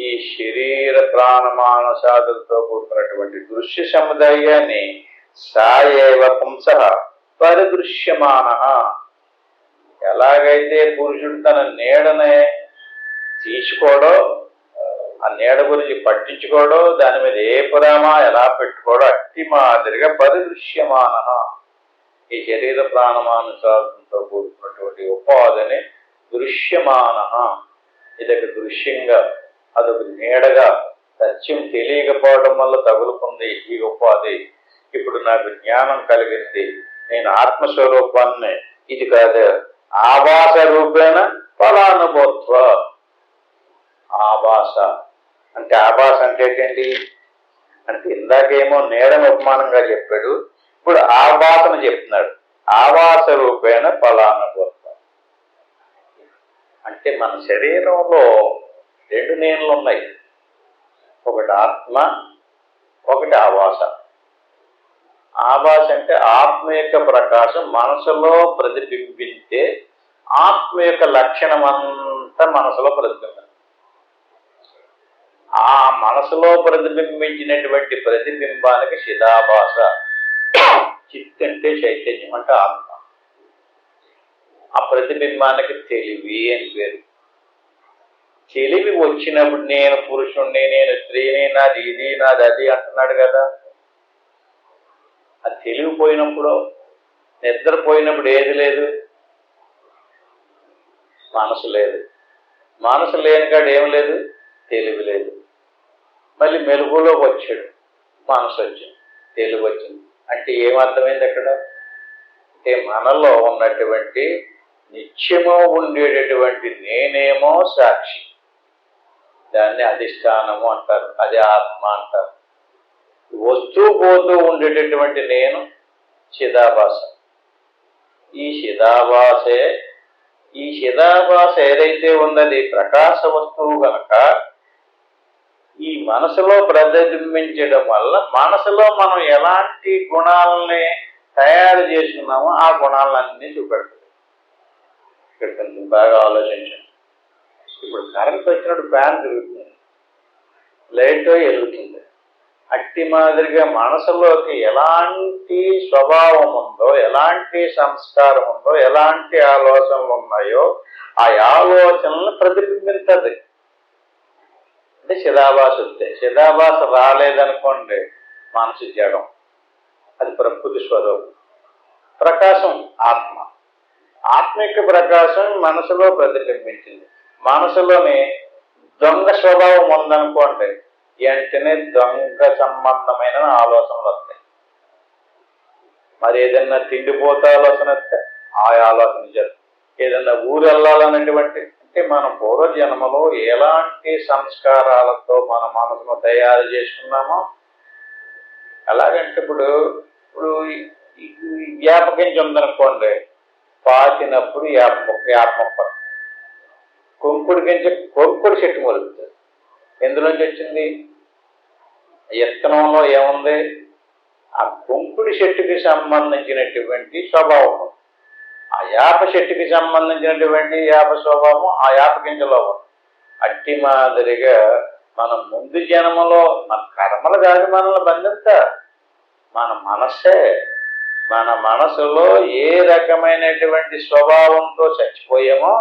S1: ఈ శరీర ప్రాణమానసాదులతో కూడుకున్నటువంటి దృశ్య సముదాయాన్ని సాయేవ పుంస పరిదృశ్యమాన. ఎలాగైతే పురుషుడు తన నీడనే తీసుకోవడో, ఆ నీడ గురించి పట్టించుకోవడో, దాని మీద ఏ ప్రేమ ఎలా పెట్టుకోవడో, అట్టి మాదిరిగా పరిదృశ్యమాన. ఈ శరీర ప్రాణమానుసారంతో కూడుకున్నటువంటి ఉపాధిని దృశ్యమాన. ఇదొక దృశ్యంగా, అదొక నీడగా సత్యం తెలియకపోవడం వల్ల తగులుకుంది ఈ ఉపాధి. ఇప్పుడు నాకు జ్ఞానం కలిగింది, నేను ఆత్మస్వరూపాన్ని, ఇది కాదు ఆభాస రూపేణ ఫలానుభూత్వ. ఆభాస అంటే, ఆభాస అంటే ఏంటి అంటే, ఇందాకేమో నీడను ఉపమానంగా చెప్పాడు, ఇప్పుడు ఆభాసను చెప్తున్నాడు. ఆభాస రూపేణ ఫలానుభూత్వ అంటే మన శరీరంలో రెండు నేనులు ఉన్నాయి, ఒకటి ఆత్మ, ఒకటి ఆభాస. ఆభాస అంటే ఆత్మ యొక్క ప్రకాశం మనసులో ప్రతిబింబించే, ఆత్మ యొక్క లక్షణం అంతా మనసులో ప్రతిబింబం. ఆ మనసులో ప్రతిబింబించినటువంటి ప్రతిబింబానికి చిదాభాస. చిత్ అంటే చైతన్యం అంటే ఆత్మ. ఆ ప్రతిబింబానికి తెలివి అని పేరు. తెలివి వచ్చినప్పుడు నేను పురుషుణ్ణి, నేను స్త్రీని, నాది ఇది, నాది అది అంటున్నాడు కదా. ఆ తెలివి పోయినప్పుడు, నిద్రపోయినప్పుడు ఏది లేదు? మనసు లేదు. మనసు లేని కాడు ఏం లేదు? తెలివి లేదు. మళ్ళీ మెలుగులోకి వచ్చాడు, మనసు వచ్చింది, తెలివి వచ్చింది. అంటే ఏమర్థమైంది అక్కడ? అంటే మనలో ఉన్నటువంటి నిత్యము ఉండేటటువంటి నేనేమో సాక్షి, దాన్ని అధిష్టానము అంటారు, అదే ఆత్మ అంటారు. వస్తూ పోతూ ఉండేటటువంటి నేను చిదాభాస. ఈ చిదాభాస ఏదైతే ఉన్నది ప్రకాశ వస్తువు గనక, ఈ మనసులో ప్రతిబింబించడం వల్ల మనసులో మనం ఎలాంటి గుణాలని తయారు చేసుకున్నామో ఆ గుణాలన్నీ చూపెడుతుంది. ఇక్కడ కొంచెం బాగా ఆలోచించండి. ఇప్పుడు కరెంట్ వచ్చినప్పుడు ఫ్యాన్ తిరుగుతుంది, లైట్ వెలుగుతుంది. అట్టి మాదిరిగా మనసులోకి ఎలాంటి స్వభావం ఉందో, ఎలాంటి సంస్కారం ఉందో, ఎలాంటి ఆలోచనలు ఉన్నాయో ఆ ఆలోచనలను ప్రతిబింబించదు. అంటే చిదాభాస వస్తే, చిదాభాస రాలేదనుకోండి మనసు జడం, అది ప్రకృతి స్వరూపం. ప్రకాశం ఆత్మ, ఆత్మిక ప్రకాశం మనసులో ప్రతిబింబించింది. మనసులోని దొంగ స్వభావం ఉందనుకోండి, వెంటనే దొంగ సంబంధమైన ఆలోచనలు వస్తాయి. మరి ఏదన్నా తిండిపోతే ఆలోచన వస్తే ఆ ఆలోచన జరుగుతుంది. ఏదన్నా ఊరు వెళ్ళాలనేటువంటి, అంటే మన పూర్వజన్మలో ఎలాంటి సంస్కారాలతో మన మనసును తయారు చేసుకున్నామో, ఎలాగంటే ఇప్పుడు జ్ఞాపకించి ఉందనుకోండి, పాతినప్పుడు యాప కొంకుడి చెట్టు మొలుగుతుంది. ఎందులోంచి వచ్చింది? విత్తనంలో ఏముంది? ఆ కొంకుడి చెట్టుకి సంబంధించినటువంటి స్వభావం, ఆ యాప చెట్టుకి సంబంధించినటువంటి యాప స్వభావం ఆ యాప గింజలో ఉంది. అట్టి మాదిరిగా మనం ముందు జన్మలో మన కర్మలు కాదు మనల్ని బంధించ, మన మనస్సే. మన మనసులో ఏ రకమైనటువంటి స్వభావంతో చచ్చిపోయామో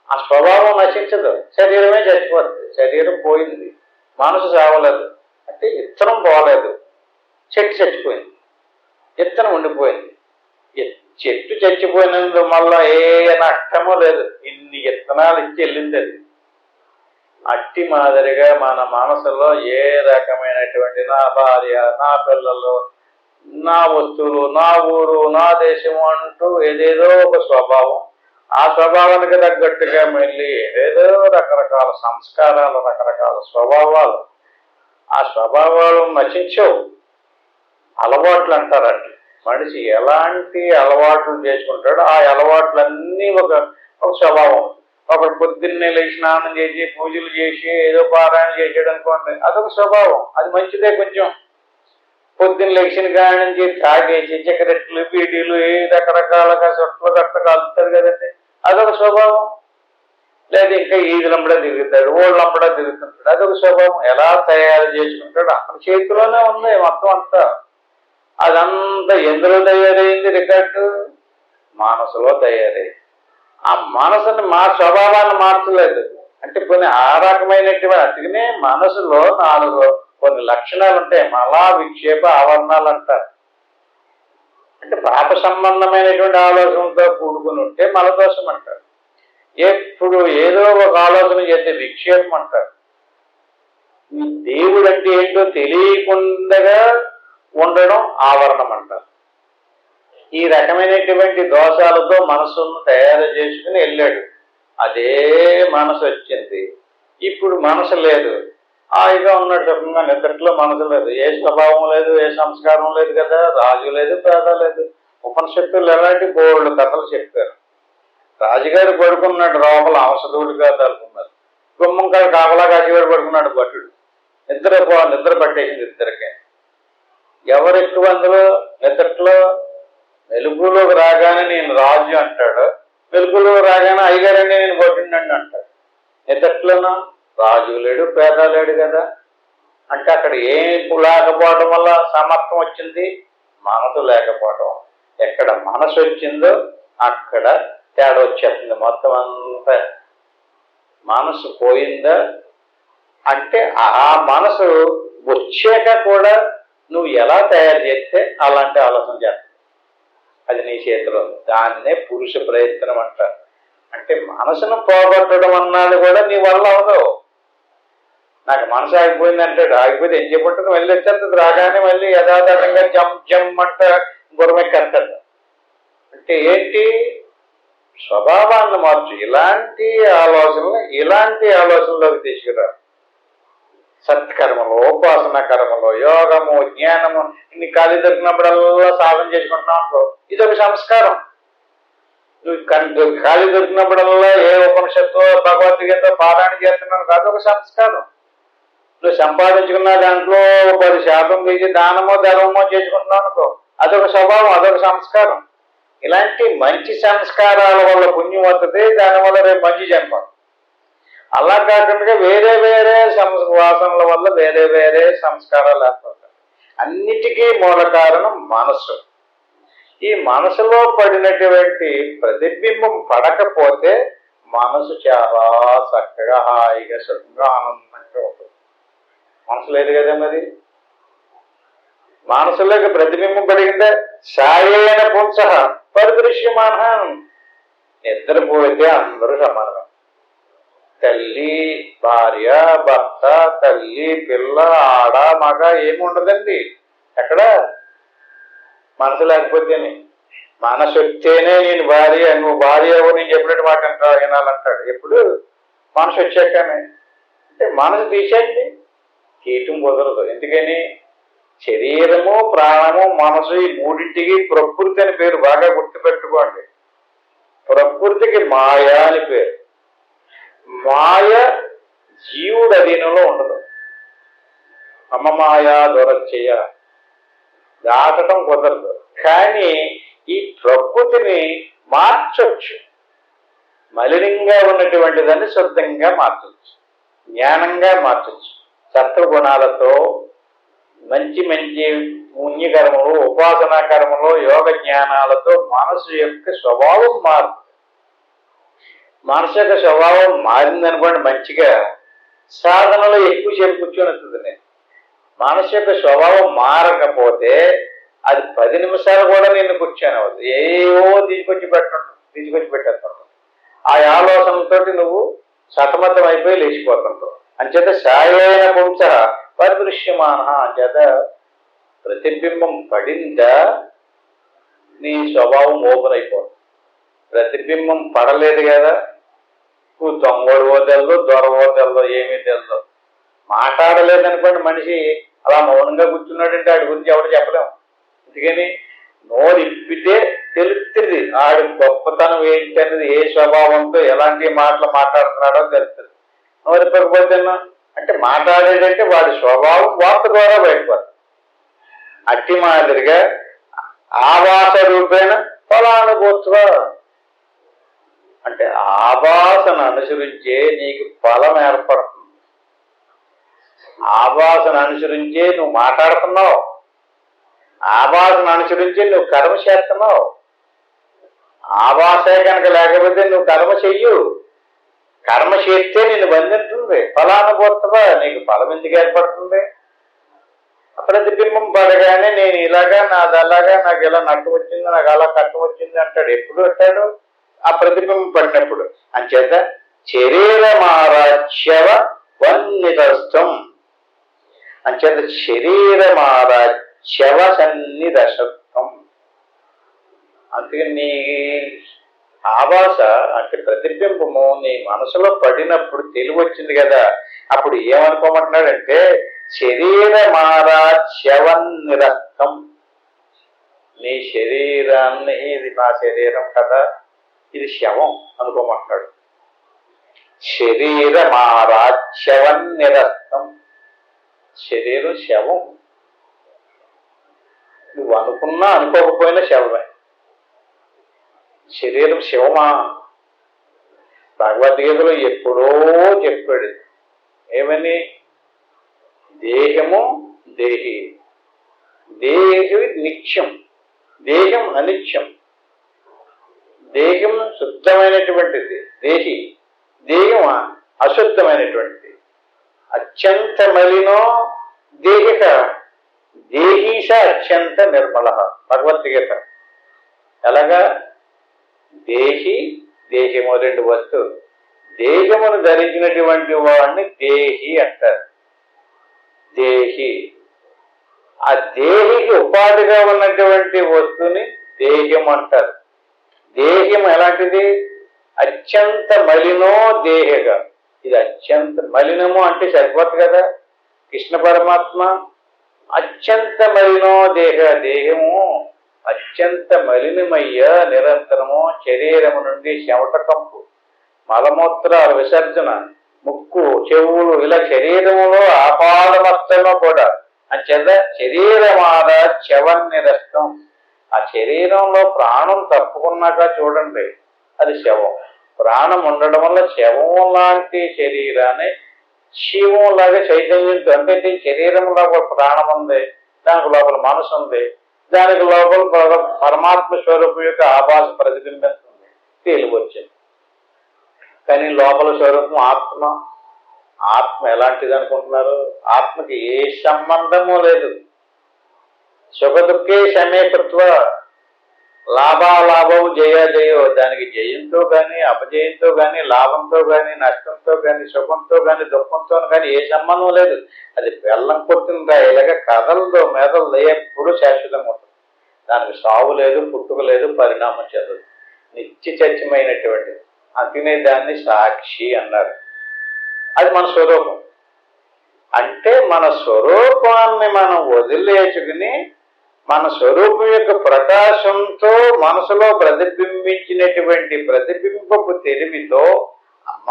S1: ఆ స్వభావం నశించదు, శరీరమే చచ్చిపోతుంది. శరీరం పోయింది, మనసు చావలేదు. అంటే విత్తనం పోలేదు, చెట్టు చచ్చిపోయింది, విత్తనం ఉండిపోయింది. చెట్టు చచ్చిపోయినందు మళ్ళా ఏ నష్టమో లేదు, ఇన్ని విత్తనాలు ఇచ్చి వెళ్ళింది అది. అట్టి మాదిరిగా మన మనసులో ఏ రకమైనటువంటి నా భార్య, నా పిల్లలు, నా వస్తువులు, నా ఊరు, నా దేశము అంటూ ఏదేదో ఒక స్వభావం,
S2: ఆ స్వభావానికి తగ్గట్టుగా మళ్ళీ ఏదేదో రకరకాల సంస్కారాలు, రకరకాల స్వభావాలు. ఆ స్వభావాలు నశించవు. అలవాట్లు అంటారంట. మనిషి ఎలాంటి అలవాట్లు చేసుకుంటాడో ఆ అలవాట్లన్నీ ఒక స్వభావం. ఒకడు పొద్దున్నే లేచి స్నానం చేసి పూజలు చేసి ఏదో పారాయణ చేసాడు అనుకోండి, అదొక స్వభావం. అది మంచిదే. కొంచెం పొద్దున్న లేచిన కాడి నుంచి తాగేసి సిగరెట్లు, బీడీలు, రకరకాలుగా చుట్టలు గట్ట కలుపుతారు కదండి, అదొక స్వభావం. లేదా ఇంకా ఈదులంబడా తిరుగుతాడు, ఓళ్ళంబడా తిరుగుతుంటాడు, అదొక స్వభావం. ఎలా తయారు చేసుకుంటాడు అక్కడ చేతిలోనే ఉంది మొత్తం అంతా. అదంతా ఎందులో తయారైంది? రికార్డు మనసులో తయారైంది. ఆ మనసుని స్వభావాన్ని మార్చలేదు అంటే కొన్ని ఆ రకమైనటువంటి అతినే మనసులో 4 కొన్ని లక్షణాలు ఉంటాయి. మలా విక్షేప ఆవరణాలు అంటారు. అంటే పాప సంబంధమైనటువంటి ఆలోచనలతో కూడుకుని ఉంటే మలదోషం అంటారు. ఎప్పుడు ఏదో ఒక ఆలోచన చేస్తే విక్షేపం అంటారు. ఈ దేవుడు అంటే ఏంటో తెలియకుండా ఉండడం ఆవరణం అంటారు. ఈ రకమైనటువంటి దోషాలతో మనసును తయారు చేసుకుని వెళ్ళాడు. అదే మనసు వచ్చింది. ఇప్పుడు మనసు లేదు, హాయిగా ఉన్నాడు. సుఖంగా నిద్రలో మనసు లేదు, ఏ స్వభావం లేదు, ఏ సంస్కారం లేదు కదా, రాజు లేదు, పేద లేదు. ఉపనిషత్తులు ఎలాంటి బోర్డు కథలు చెప్పారు. రాజుగారు పడుకున్నాడు లోపల, ఔషధుడిగా తలుపున్నారు. గుమ్మం కాడ కాపలా కాసేవాడు పడుకున్నాడు భటుడు. నిద్ర పట్టేసింది ఇద్దరికే. ఎవరు ఎక్కువ అందులో నిద్రలో? వెలుగులోకి రాగానే నేను రాజు అంటాడు, వెలుగులోకి రాగానే అయ్యగారండి నేను భటుడినండి అంటాడు. నిద్రలోనూ రాజు లేడు, పేద లేడు కదా. అంటే అక్కడ ఏం లేకపోవడం వల్ల సమర్థం వచ్చింది? మనసు లేకపోవడం. ఎక్కడ మనసు వచ్చిందో అక్కడ తేడా వచ్చేస్తుంది. మొత్తం అంతా మనసు పోయిందా అంటే ఆ మనసు వచ్చాక కూడా నువ్వు ఎలా తయారు చేస్తే అలాంటి ఆలోచన చేస్తావు. అది నీ చేతిలో. దాన్నే పురుష ప్రయత్నం అంటారు. అంటే మనసును పోగొట్టడం అన్నాడు కూడా నీ వల్ల అవదు. నాకు మనసు ఆగిపోయింది అంటాడు. ఆగిపోతే ఏం చెప్పంటుంది? మళ్ళీ వచ్చేస్తుంది. రాగానే మళ్ళీ యథాతథంగా జమ్ అంట గురమెక్కేస్తాడు. అంటే ఏంటి? స్వభావాన్ని మార్చు. ఇలాంటి ఆలోచనలోకి తీసుకురా. సత్కర్మలు, ఉపాసన కర్మలు, యోగము, జ్ఞానము, ఇన్ని ఖాళీ దొరికినప్పుడల్లా సాధన చేసుకుంటున్నావు అనుకో, ఇదొక సంస్కారం. నువ్వు ఖాళీ దొరికినప్పుడల్లా ఏ ఉపనిషత్తు, భగవద్గీత పారాయణ చేస్తున్నావు కాదు, ఒక సంస్కారం. నువ్వు సంపాదించుకున్న దాంట్లో 10% తీసి దానమో ధర్మమో చేసుకుంటున్నావు అనుకో, అదొక స్వభావం, అదొక సంస్కారం. ఇలాంటి మంచి సంస్కారాల వల్ల పుణ్యం వస్తుంది, దానివల్ల రేపు మంచి జన్మ. అలా కాకుండా వేరే వేరే వాసనల వల్ల వేరే వేరే సంస్కారాలు ఏర్పడతాయి. అన్నిటికీ మూల కారణం మనసు. ఈ మనసులో పడినటువంటి ప్రతిబింబం పడకపోతే మనసు చాలా చక్కగా హాయిగా సుఖంగా ఆనందంగా ఉంటుంది. మనసు లేదు కదా. మరి మనసులోకి ప్రతిబింబం పడిగిందే సాయైన పుంస పరిదృశ్యమాన. నిద్రపోతే అందరూ సమానం. తల్లి, భార్య, భర్త, తల్లి, పిల్ల, ఆడ, మగ ఏమి ఉండదండి. ఎక్కడ మనసు లేకపోతేనే. మనసు వస్తేనే నేను భార్య, నువ్వు భార్య నేను చెప్పినట్టు మాట అంటావు, వినాలంటాడు. ఎప్పుడు? మనసు వచ్చాకనే. అంటే మనసు తీసేయండి, తీయటం కుదరదు. ఎందుకని? శరీరము, ప్రాణము, మనసు ఈ మూడింటికి ప్రకృతి అని పేరు. బాగా గుర్తుపెట్టుకోండి. ప్రకృతికి మాయ అని పేరు. మాయ జీవుడు అధీనంలో ఉండదు. అమ్మమాయ దొరచేయ దాటడం కుదరదు. కానీ ఈ ప్రకృతిని మార్చొచ్చు. మలినంగా ఉన్నటువంటి దాన్ని శుద్ధంగా మార్చవచ్చు, జ్ఞానంగా మార్చవచ్చు. సత్వగుణాలతో మంచి మంచి పుణ్యకర్మలు, ఉపాసనా కర్మలు, యోగ జ్ఞానాలతో మనసు యొక్క స్వభావం మారుతుంది. మనసు యొక్క స్వభావం మారిందనుకోండి, మంచిగా సాధనలో ఎక్కువసేపు కూర్చొని వస్తుంది. మనసు యొక్క స్వభావం మారకపోతే అది 10 నిమిషాలు కూడా నిన్ను కూర్చొని అవ్వదు. ఏవో తీసుకొచ్చి పెట్టేస్తుంటావు. ఆ ఆలోచనలతో నువ్వు సతమతం అయిపోయి లేచిపోతుంటావు. అంచేత సాయైన పుంస పరిదృశ్యమాన. అంచేత ప్రతిబింబం పడిందా నీ స్వభావం ఓపెన్ అయిపోతుంది. ప్రతిబింబం పడలేదు కదా, నువ్వు దొంగోడివో తెలదు, దొరవో తెలదు, ఏమీ తెలదు. మాట్లాడలేదనుకోండి, మనిషి అలా మౌనంగా కూర్చున్నాడంటే ఆడి గురించి ఎవరు చెప్పలేం. అందుకని నోరు ఇప్పితే తెలుస్తుంది ఆడి గొప్పతనం ఏంటనేది, ఏ స్వభావంతో ఎలాంటి మాటలు మాట్లాడుతున్నాడో తెలుస్తుంది. నోరు ఇప్పకపోతే అంటే మాట్లాడేటంటే వాడి స్వభావం వార్త ద్వారా బయటపడుతుంది. అట్టి మాదిరిగా ఆవాస రూపేణ ఫలానుభూత్వ అంటే ఆవాసను అనుసరించే నీకు ఫలం ఏర్పడుతుంది. ఆవాసను అనుసరించే నువ్వు మాట్లాడుతున్నావు, ఆవాసను అనుసరించే నువ్వు కర్మ చేస్తున్నావు. ఆవాసే కనుక లేకపోతే నువ్వు కర్మ చెయ్యు. కర్మ చేస్తే నిన్ను బంధిస్తుంది. ఫలానుభూత్వ నీకు ఫలం ఎందుకు ఏర్పడుతుంది? ప్రతిబింబం పడగానే నేను ఇలాగా, నాది అలాగా, నాకు ఇలా నష్టం వచ్చింది, నాకు అలా కష్టం వచ్చింది అంటాడు. ఎప్పుడు అంటాడు? ఆ ప్రతిబింబం పడినప్పుడు. అంచేత శరీరమారాచ్యవ వన్నితస్థం, అంచేత శరీరమారాచ్యవ సన్నిరసత్వం. అందుకని నీ ఆవాస అంటే ప్రతిబింబము నీ మనసులో పడినప్పుడు తెలివి వచ్చింది కదా, అప్పుడు ఏమనుకోమంటున్నాడంటే శరీరమారాచ్యవన్నిరస్తం. నీ శరీరాన్ని, ఇది నా శరీరం కదా, ఇది శవం అనుకోమంటున్నాడు. శరీరమారాచ్యవన్నిరస్తం, శరీరం శవం. నువ్వు అనుకున్నా అనుకోకపోయినా శవమే. శరీరం శవమా? భగవద్గీతలో ఎప్పుడో చెప్పాడు. ఏమని? దేహము దేహి, దేహి నిత్యం, దేహం అనిత్యం. దేహం శుద్ధమైనటువంటిది దేహి, దేహం అశుద్ధమైనటువంటిది. అత్యంత మలినో దేహిక, దేహీశ అత్యంత నిర్మల. భగవద్గీత. ఎలాగా? దేహి దేహము రెండు వస్తువులు. దేహమును ధరించినటువంటి వాడిని దేహి అంటారు. దేహి. ఆ దేహికి ఉపాధిగా ఉన్నటువంటి వస్తువుని దేహం అంటారు. దేహం ఎలాంటిది? అత్యంత మలినో దేహగా. ఇది అత్యంత మలినము అంటే సరిపోతుంది కదా. కృష్ణ పరమాత్మ అత్యంత మలినో దేహ, దేహము అత్యంత మలినమయ్య నిరంతరము. శరీరము నుండి చెమట కంపు, మలమూత్రాల విసర్జన, ముక్కు, చెవులు, ఇలా శరీరములో ఆపాదమస్తలో కూడా. అంచేత శరీరమాద శవన్నిరస్తం. ఆ శరీరంలో ప్రాణం తప్పుకున్నాక చూడండి, అది శవం. ప్రాణం ఉండడం వల్ల శవం లాంటి శరీరాన్ని శివం లాగా చైతన్యంతో, అంటే శరీరంలో ప్రాణం ఉంది, దానికి లోపల మనసు ఉంది, దానికి లోపల పరమాత్మ స్వరూపం యొక్క ఆభాస ప్రతిబింబిస్తుంది, తేలిగి వచ్చింది. కానీ లోపల స్వరూపం ఆత్మ. ఆత్మ ఎలాంటిది అనుకుంటున్నారు? ఆత్మకి ఏ సంబంధము లేదు. సుఖ దుఃఖే సమేకత్వ, లాభాలాభవు జయ జయో. దానికి జయంతో కానీ, అపజయంతో కానీ, లాభంతో కానీ, నష్టంతో కానీ, సుఖంతో కానీ, దుఃఖంతో కానీ ఏ సంబంధం లేదు. అది బెల్లం కొట్టిన ఇలాగ కథలతో మెదలు ఎప్పుడు శాశ్వతంగా ఉంటుంది. దానికి సావు లేదు, పుట్టుక లేదు, పరిణామం చెందదు, నిత్య చత్యమైనటువంటిది. అందుకనే దాన్ని సాక్షి అన్నారు. అది మన స్వరూపం. అంటే మన స్వరూపాన్ని మనం వదిలేచుకుని, మన స్వరూపం యొక్క ప్రకాశంతో మనసులో ప్రతిబింబించినటువంటి ప్రతిబింబపు తెలివితో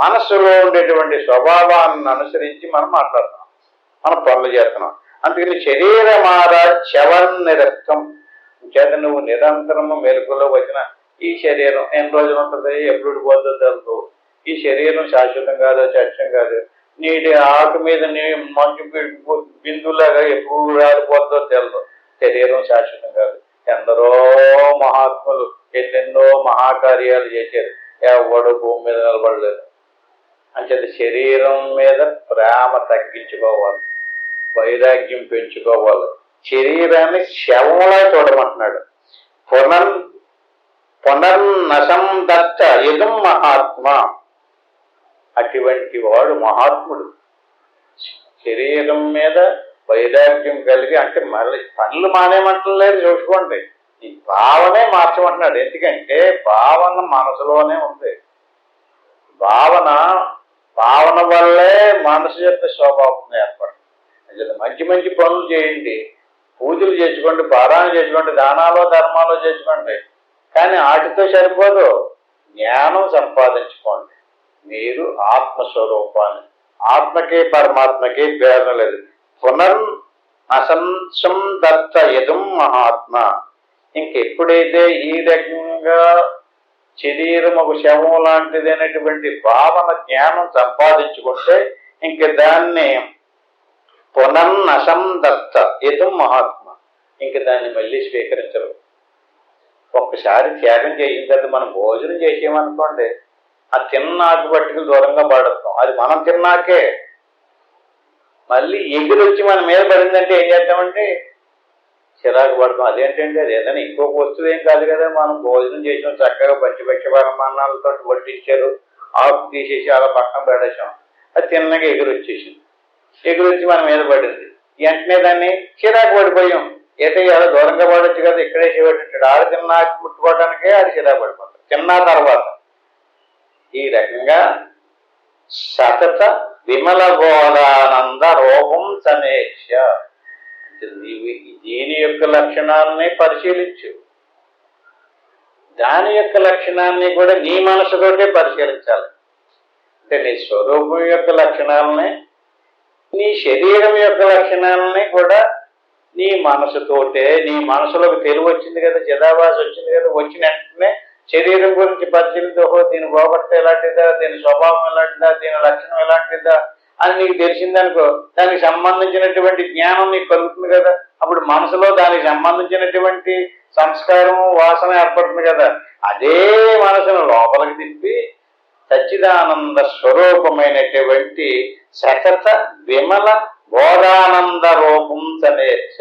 S2: మనసులో ఉండేటువంటి స్వభావాన్ని అనుసరించి మనం మాట్లాడుతున్నాం, మనం పనులు చేస్తున్నాం. అందుకని శరీరమారా శవన్నిరస్తం. చేత నువ్వు నిరంతరము మెలకులో వచ్చిన ఈ శరీరం ఎన్ని రోజులు ఉంటుంది, ఎప్పుడు పోతుందో తెలుసు. ఈ శరీరం శాశ్వతం కాదు, సత్యం కాదు. నీటి ఆకు మీద మంచు బిందులాగా ఎప్పుడు రాలిపోతుందో తెలుసు. శరీరం శాశ్వతం కాదు. ఎందరో మహాత్ములు ఎన్నెన్నో మహాకార్యాలు చేశారు, ఎవడు భూమి మీద నిలబడలేదు. అంచేత శరీరం మీద ప్రేమ తగ్గించుకోవాలి, వైరాగ్యం పెంచుకోవాలి. శరీరాన్ని శవంలా చూడమంటున్నాడు. పునర్నశం దత్త ఇదం మహాత్మ. అటువంటి వాడు మహాత్ముడు. శరీరం మీద వైరాగ్యం కలిగి, అంటే మళ్ళీ పనులు మానేమంటలేదు చూసుకోండి. ఈ భావనే మార్చమంటున్నాడు. ఎందుకంటే భావన మనసులోనే ఉంది. భావన వల్లే మనసు యొక్క స్వభావం ఏర్పడుతుంది. మంచి మంచి పనులు చేయండి, పూజలు చేసుకోండి, పారాయణ చేసుకోండి, దానాలు ధర్మాలు చేసుకోండి, కానీ వాటితో సరిపోదు. జ్ఞానం సంపాదించుకోండి. మీరు ఆత్మస్వరూపాన్ని, ఆత్మకి పరమాత్మకి భేదం లేదు. అసంశం దత్త యదుం మహాత్మ. ఇంకెప్పుడైతే ఈ రకంగా శరీరం ఒక శవం లాంటిది అనేటువంటి భావన జ్ఞానం సంపాదించుకుంటే ఇంక దాన్ని పునర్నసందత్త యదుం మహాత్మ, ఇంక దాన్ని మళ్ళీ స్వీకరించరు. ఒక్కసారి త్యాగం చేసిన తర్వాత మనం భోజనం చేసామనుకోండి, ఆ తిన్నాకు పట్టుకుని దూరంగా పడతాం. అది మనం తిన్నాకే మళ్ళీ ఎగిరొచ్చి మన మీద పడిందంటే ఏం చేద్దామంటే చిరాకు పడతాం. అదేంటంటే అది ఏదైనా ఇంకొక వస్తువు ఏం కాదు కదా, మనం భోజనం చేసాం, చక్కగా పంచపక్ష పరమాన్నాలతో వడ్డించారు, ఆకు తీసేసి అలా పక్కన పడేసాం, అది తిన్నగా ఎగురొచ్చేసింది. ఎగురొచ్చి మన మీద పడింది. వెంటనే దాన్ని చిరాకు పడిపోయాం. అయితే అలా దూరంగా పడవచ్చు కదా, ఇక్కడే చేపట్టాడు. ఆడు తిన్నాకు ముట్టుకోవడానికే అది చిరాకు పడిపోతాం తిన్నా తర్వాత. ఈ రకంగా సతత విమల బోధానంద రూపం సమేక్ష. దీని యొక్క లక్షణాలని పరిశీలించు, దాని యొక్క లక్షణాన్ని కూడా నీ మనసుతోటే పరిశీలించాలి. అంటే నీ స్వరూపం యొక్క లక్షణాలని, నీ శరీరం యొక్క లక్షణాలని కూడా నీ మనసుతోటే, నీ మనసులోకి తెలివి వచ్చింది కదా, చిదాభాస వచ్చింది కదా, వచ్చిన వెంటనే శరీరం గురించి పరిశీలించి, దీని పోగొట్ట ఎలాంటిదా, దీని స్వభావం ఎలాంటిదా, దీని లక్షణం ఎలాంటిదా అని నీకు తెలిసిందనుకో, దానికి సంబంధించినటువంటి జ్ఞానం నీకు కలుగుతుంది కదా. అప్పుడు మనసులో దానికి సంబంధించినటువంటి సంస్కారం వాసన ఏర్పడుతుంది కదా. అదే మనసును లోపలికి తిప్పి సచ్చిదానంద స్వరూపమైనటువంటి సతత విమల బోధానంద రూపం సమేక్ష.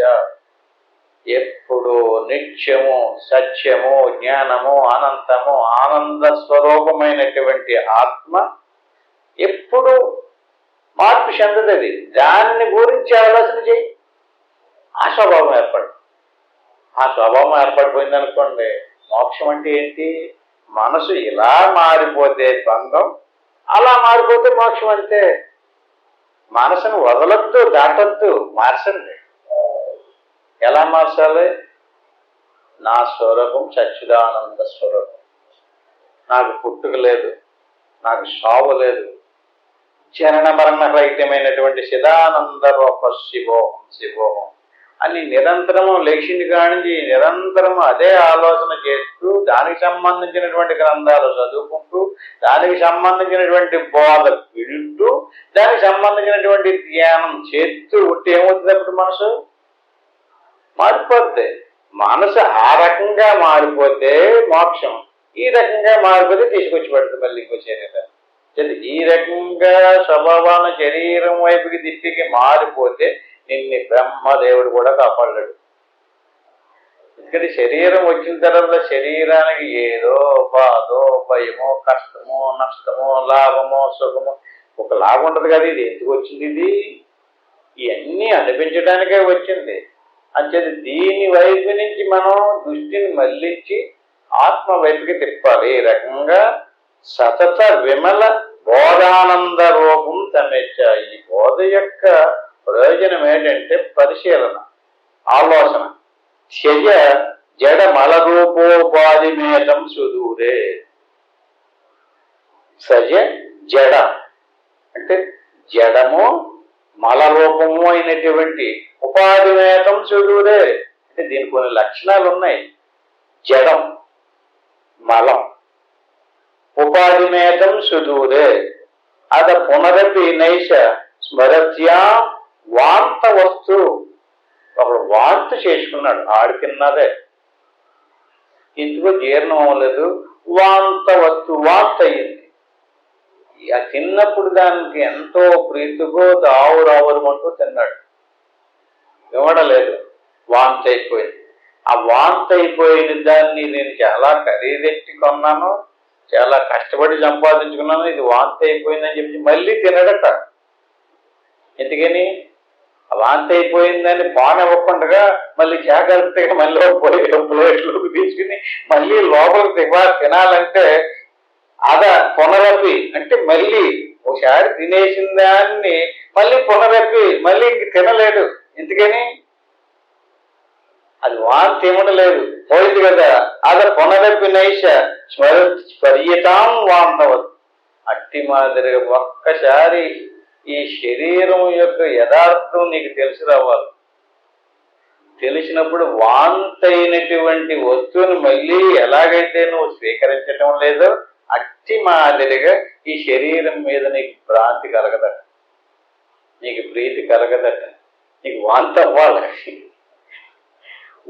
S2: ఎప్పుడు నిత్యము సత్యము జ్ఞానము అనంతము ఆనంద స్వరూపమైనటువంటి ఆత్మ ఎప్పుడు మార్పు చెందదు. దాన్ని గురించి ఆలోచన చేయి, ఆ స్వభావం ఏర్పడు. ఆ స్వభావం ఏర్పడిపోయింది అనుకోండి, మోక్షం అంటే ఏంటి? మనసు ఇలా మారిపోతే బంధం, అలా మారిపోతే మోక్షం. అంతే. మనసును వదలొద్దు, దాటొద్దు, మార్చండి. ఎలా మార్చాలి? నా స్వరూపం సచ్చిదానంద స్వరూపం, నాకు పుట్టుక లేదు, నాకు సావు లేదు, జనన మరణ రహితమైనటువంటి చిదానంద రూప శివోహం శివోహం అని నిరంతరము లేచింది కానించి నిరంతరము అదే ఆలోచన చేస్తూ, దానికి సంబంధించినటువంటి గ్రంథాలు చదువుకుంటూ, దానికి సంబంధించినటువంటి బోధ వింటూ, దానికి సంబంధించినటువంటి ధ్యానం చేస్తూ ఉంటే ఏమవుతుంది? అప్పుడు మనసు మారిపోద్ది. మనసు ఆ రకంగా మారిపోతే మోక్షం, ఈ రకంగా మారిపోతే తీసుకొచ్చి పెడుతుంది మళ్ళీ ఇంకో శరీరం. ఈ రకంగా స్వభావాన శరీరం వైపుకి దిక్కి మారిపోతే నిన్ను బ్రహ్మదేవుడు కూడా కాపాడలేడు. ఎందుకంటే శరీరం వచ్చిన తర్వాత శరీరానికి ఏదో బాధో భయమో కష్టమో నష్టమో లాభమో సుఖమో, ఒక లాభం ఉండదు కదా. ఇది ఎందుకు వచ్చింది? ఇది ఇవన్నీ అనిపించడానికే వచ్చింది. అంచేది దీని వైపు నుంచి మనం దృష్టిని మళ్ళించి ఆత్మ వైపుకి తిప్పాలి. ఈ రకంగా సతత విమల బోధానంద రూపం సమేక్ష. ఈ బోధ యొక్క ప్రయోజనం ఏంటంటే పరిశీలన, ఆలోచన. త్యజ జడ మల రూపోపాధిమేతం సుదూరే. సజ జడ అంటే జడము మల రూపము అయినటువంటి ఉపాధిమేతం సుదూరే అంటే దీనికి కొన్ని లక్షణాలు ఉన్నాయి. జడం, మలం, ఉపాధిమేతం సుదూరే. అద పునరపి నైష స్మరత్యా వాంత వస్తు. ఒకడు వాంతి చేసుకున్నాడు, ఆడు తిన్నదే, ఇందుకు జీర్ణం అవ్వలేదు, వాంత వస్తు వాంత అయ్యింది. ఆ తిన్నప్పుడు దానికి ఎంతో ప్రీతిగో ఆవురావురమంటూ తిన్నాడు, ఇవ్వడలేదు, వాంతి అయిపోయింది. ఆ వాంతి అయిపోయిన దాన్ని నేను చాలా ఖరీదెట్టి కొన్నాను, చాలా కష్టపడి సంపాదించుకున్నాను, ఇది వాంతి అయిపోయిందని చెప్పి మళ్ళీ తినడట. ఎందుకని? వాంతి అయిపోయిందని పానివ్వకుండా మళ్ళీ జాగ్రత్తగా మళ్ళీ ప్లేట్లోకి తీసుకుని మళ్ళీ లోపలికి తినాలంటే పునరపి అంటే మళ్ళీ ఒకసారి తినేసిన దాన్ని మళ్ళీ పునరపి మళ్ళీ ఇంక తినలేడు. ఎందుకని? అది వాంతి ఇవ్వడలేదు, పోయింది కదా. పునరపి నైష స్మర్యతాం వాంతవత్. అట్టి మాదిరిగా ఒక్కసారి ఈ శరీరం యొక్క యథార్థం నీకు తెలిసి రావాలి. తెలిసినప్పుడు వాంతైనటువంటి వస్తువుని మళ్ళీ ఎలాగైతే నువ్వు స్వీకరించటం లేదో అట్టి మాదిరిగా ఈ శరీరం మీద నీకు భ్రాంతి కలగదట, నీకు ప్రీతి కలగదట, నీకు వాంతి అవ్వాలి.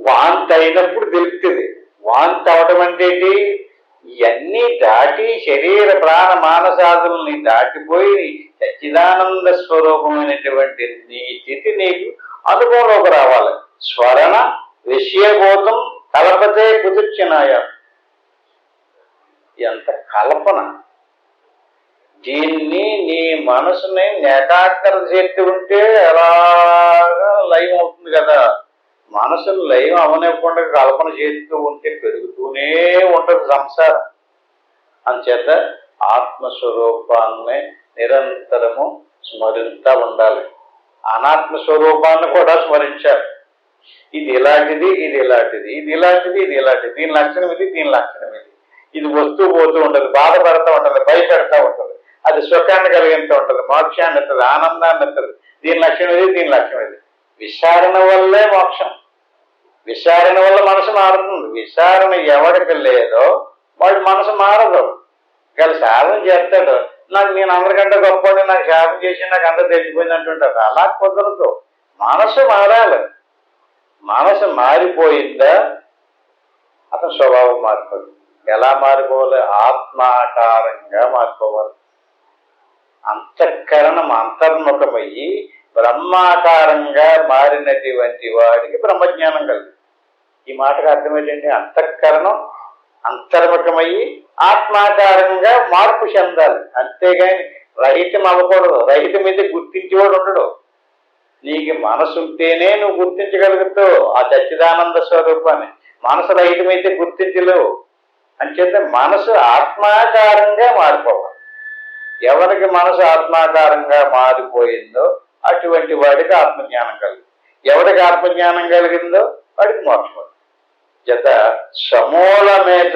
S2: వాంతి అయినప్పుడు తెలుస్తుంది. వాంతి అవడం అంటే ఏంటి? ఇవన్నీ దాటి శరీర ప్రాణ మానసాదుల్ని దాటిపోయి సచ్చిదానంద స్వరూపమైనటువంటి నీ స్థితి నీకు అనుభవంలోకి రావాలి. స్వరణ విషయబోధం కలపతే కుదుర్చినాయ. ఎంత కల్పన! దీన్ని నీ మనసుని నేటాక్కర చేతి ఉంటే అలాగా లయం అవుతుంది కదా. మనసును లయం అవనివ్వకుండా కల్పన చేస్తూ ఉంటే పెరుగుతూనే ఉంటుంది సంసారం. అంచేత ఆత్మస్వరూపాన్ని నిరంతరము స్మరిస్తూ ఉండాలి. అనాత్మస్వరూపాన్ని కూడా స్మరించాలి. ఇది ఇలాంటిది, ఇది ఇలాంటిది, ఇది ఇలాంటిది, ఇది ఇలాంటిది, దీని లక్షణం ఇది, దీని లక్షణం ఇది. ఇది వస్తూ పోతూ ఉంటుంది, బాధ పెడతా ఉంటుంది, భయపెడతా ఉంటుంది. అది సుఖాన్ని కలిగిస్తూ ఉంటుంది, మోక్షాన్ని ఇస్తుంది, ఆనందాన్ని ఇస్తుంది. దీని లక్షణం ఇది, దీని లక్షణం ఇది. విచారణ వల్లే మోక్షం. విచారణ వల్ల మనసు మారుతుంది. విచారణ ఎవరికి లేదో వాడి మనసు మారదు. ఇలా సాధన చేస్తాడు, నేను అందరికంటే గొప్పని, నాకు సాధన చేసి నాకు అందరూ తెలిసిపోయింది అంటుంటారు. అలా కుదరదు. మనసు మారాలి. మనసు మారిపోయిందా అతని స్వభావం మారిపోతుంది. ఎలా మారిపోవాలి? ఆత్మాకారంగా మారిపోవాలి. అంతఃకరణం అంతర్ముఖమయ్యి బ్రహ్మాకారంగా మారినటువంటి వాడికి బ్రహ్మజ్ఞానం కలిగింది. ఈ మాటకు అర్థం ఏంటంటే అంతఃకరణం అంతర్ముఖమయ్యి ఆత్మాకారంగా మార్పు చెందాలి. అంతేగాని రహితం అవ్వకూడదు. రహితం మీద గుర్తించేవాడు ఉండడు. నీకు మనసు ఉంటేనే నువ్వు గుర్తించగలుగుతావు ఆ సచ్చిదానంద స్వరూపాన్ని. మనసు రహితమైతే గుర్తించలేవు. అంచేత మనసు ఆత్మాకారంగా మారిపోవాలి. ఎవరికి మనసు ఆత్మాకారంగా మారిపోయిందో అటువంటి వాడికి ఆత్మజ్ఞానం కలిగింది. ఎవరికి ఆత్మజ్ఞానం కలిగిందో వాడికి మోక్షం. జత సమూలమేత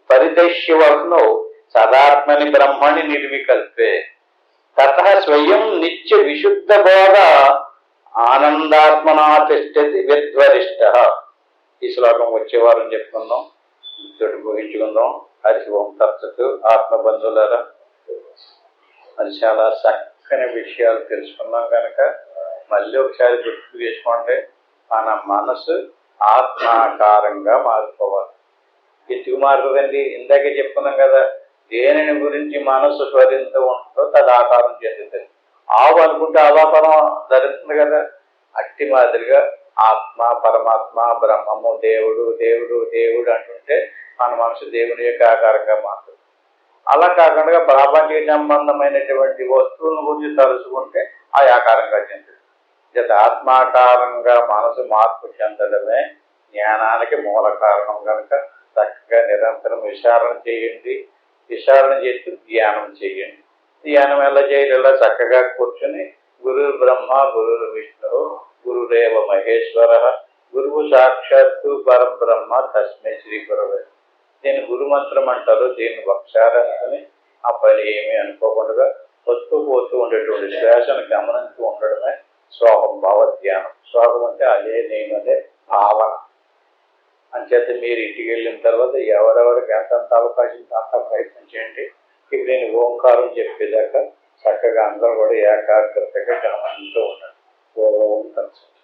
S2: పరిదశ్యవను సదాత్మని బ్రహ్మణి నిర్వికల్పే తత స్వయం నిత్య విశుద్ధ బోధ ఆనందాత్మనా తిష్టతి విద్వరిష్ట. ఈ శ్లోకం వచ్చేవారం చెప్పుకుందాం, తోటి ముగించుకుందాం. హరి ఓం తత్సత్. ఆత్మబంధువులారా, అది చాలా చక్కని విషయాలు తెలుసుకున్నాం కనుక మళ్ళీ ఒకసారి గుర్తు చేసుకోండి. మన మనసు ఆత్మాకారంగా మారిపోవాలి. ఎందుకు మారుతుందండి? ఇందాకే చెప్పుకున్నాం కదా, దేనిని గురించి మనసు స్వరింత ఉంటుందో తదాకారం చెందుతుంది. ఆవు అనుకుంటే ఆవాకారం ధరిస్తుంది కదా. అట్టి మాదిరిగా ఆత్మ, పరమాత్మ, బ్రహ్మము, దేవుడు దేవుడు దేవుడు అంటుంటే మన మనసు దేవుని యొక్క ఆకారంగా మారుతుంది. అలా కాకుండా ప్రాపంచిక సంబంధమైనటువంటి వస్తువుల గురించి తలుచుకుంటే ఆ ఆకారంగా చెందుతుంది. జత ఆత్మాకారంగా మనసు మార్పు చెందడమే జ్ఞానానికి మూల కారణం కనుక చక్కగా నిరంతరం విచారణ చేయండి. విచారణ చేస్తూ ధ్యానం చేయండి. ధ్యానం ఎలా చేయాలి? ఇలా చక్కగా కూర్చుని గురు బ్రహ్మ గురు విష్ణు గురుదేవ మహేశ్వర గురువు సాక్షాత్తు పరబ్రహ్మ తస్మై శ్రీ గురవే. దీన్ని గురుమంత్రం అంటారు. దీన్ని ఒకసారి అనుకుని ఆ పని ఏమీ అనుకోకుండా వస్తూ పోతూ ఉండేటువంటి శ్వాసను గమనిస్తూ ఉండడమే సోహం భావ ధ్యానం. సోహం అంటే అదే నేను అనే భావన. అంచేత మీరు ఇంటికి వెళ్ళిన తర్వాత ఎవరెవరికి ఎంతంత అవకాశం అంత ప్రయత్నం చేయండి. ఇక నేను ఓంకారం చెప్పేదాకా చక్కగా అందరూ కూడా ఏకాగ్రతగా గమనిస్తూ ఉండండి. ఓం తత్సత్.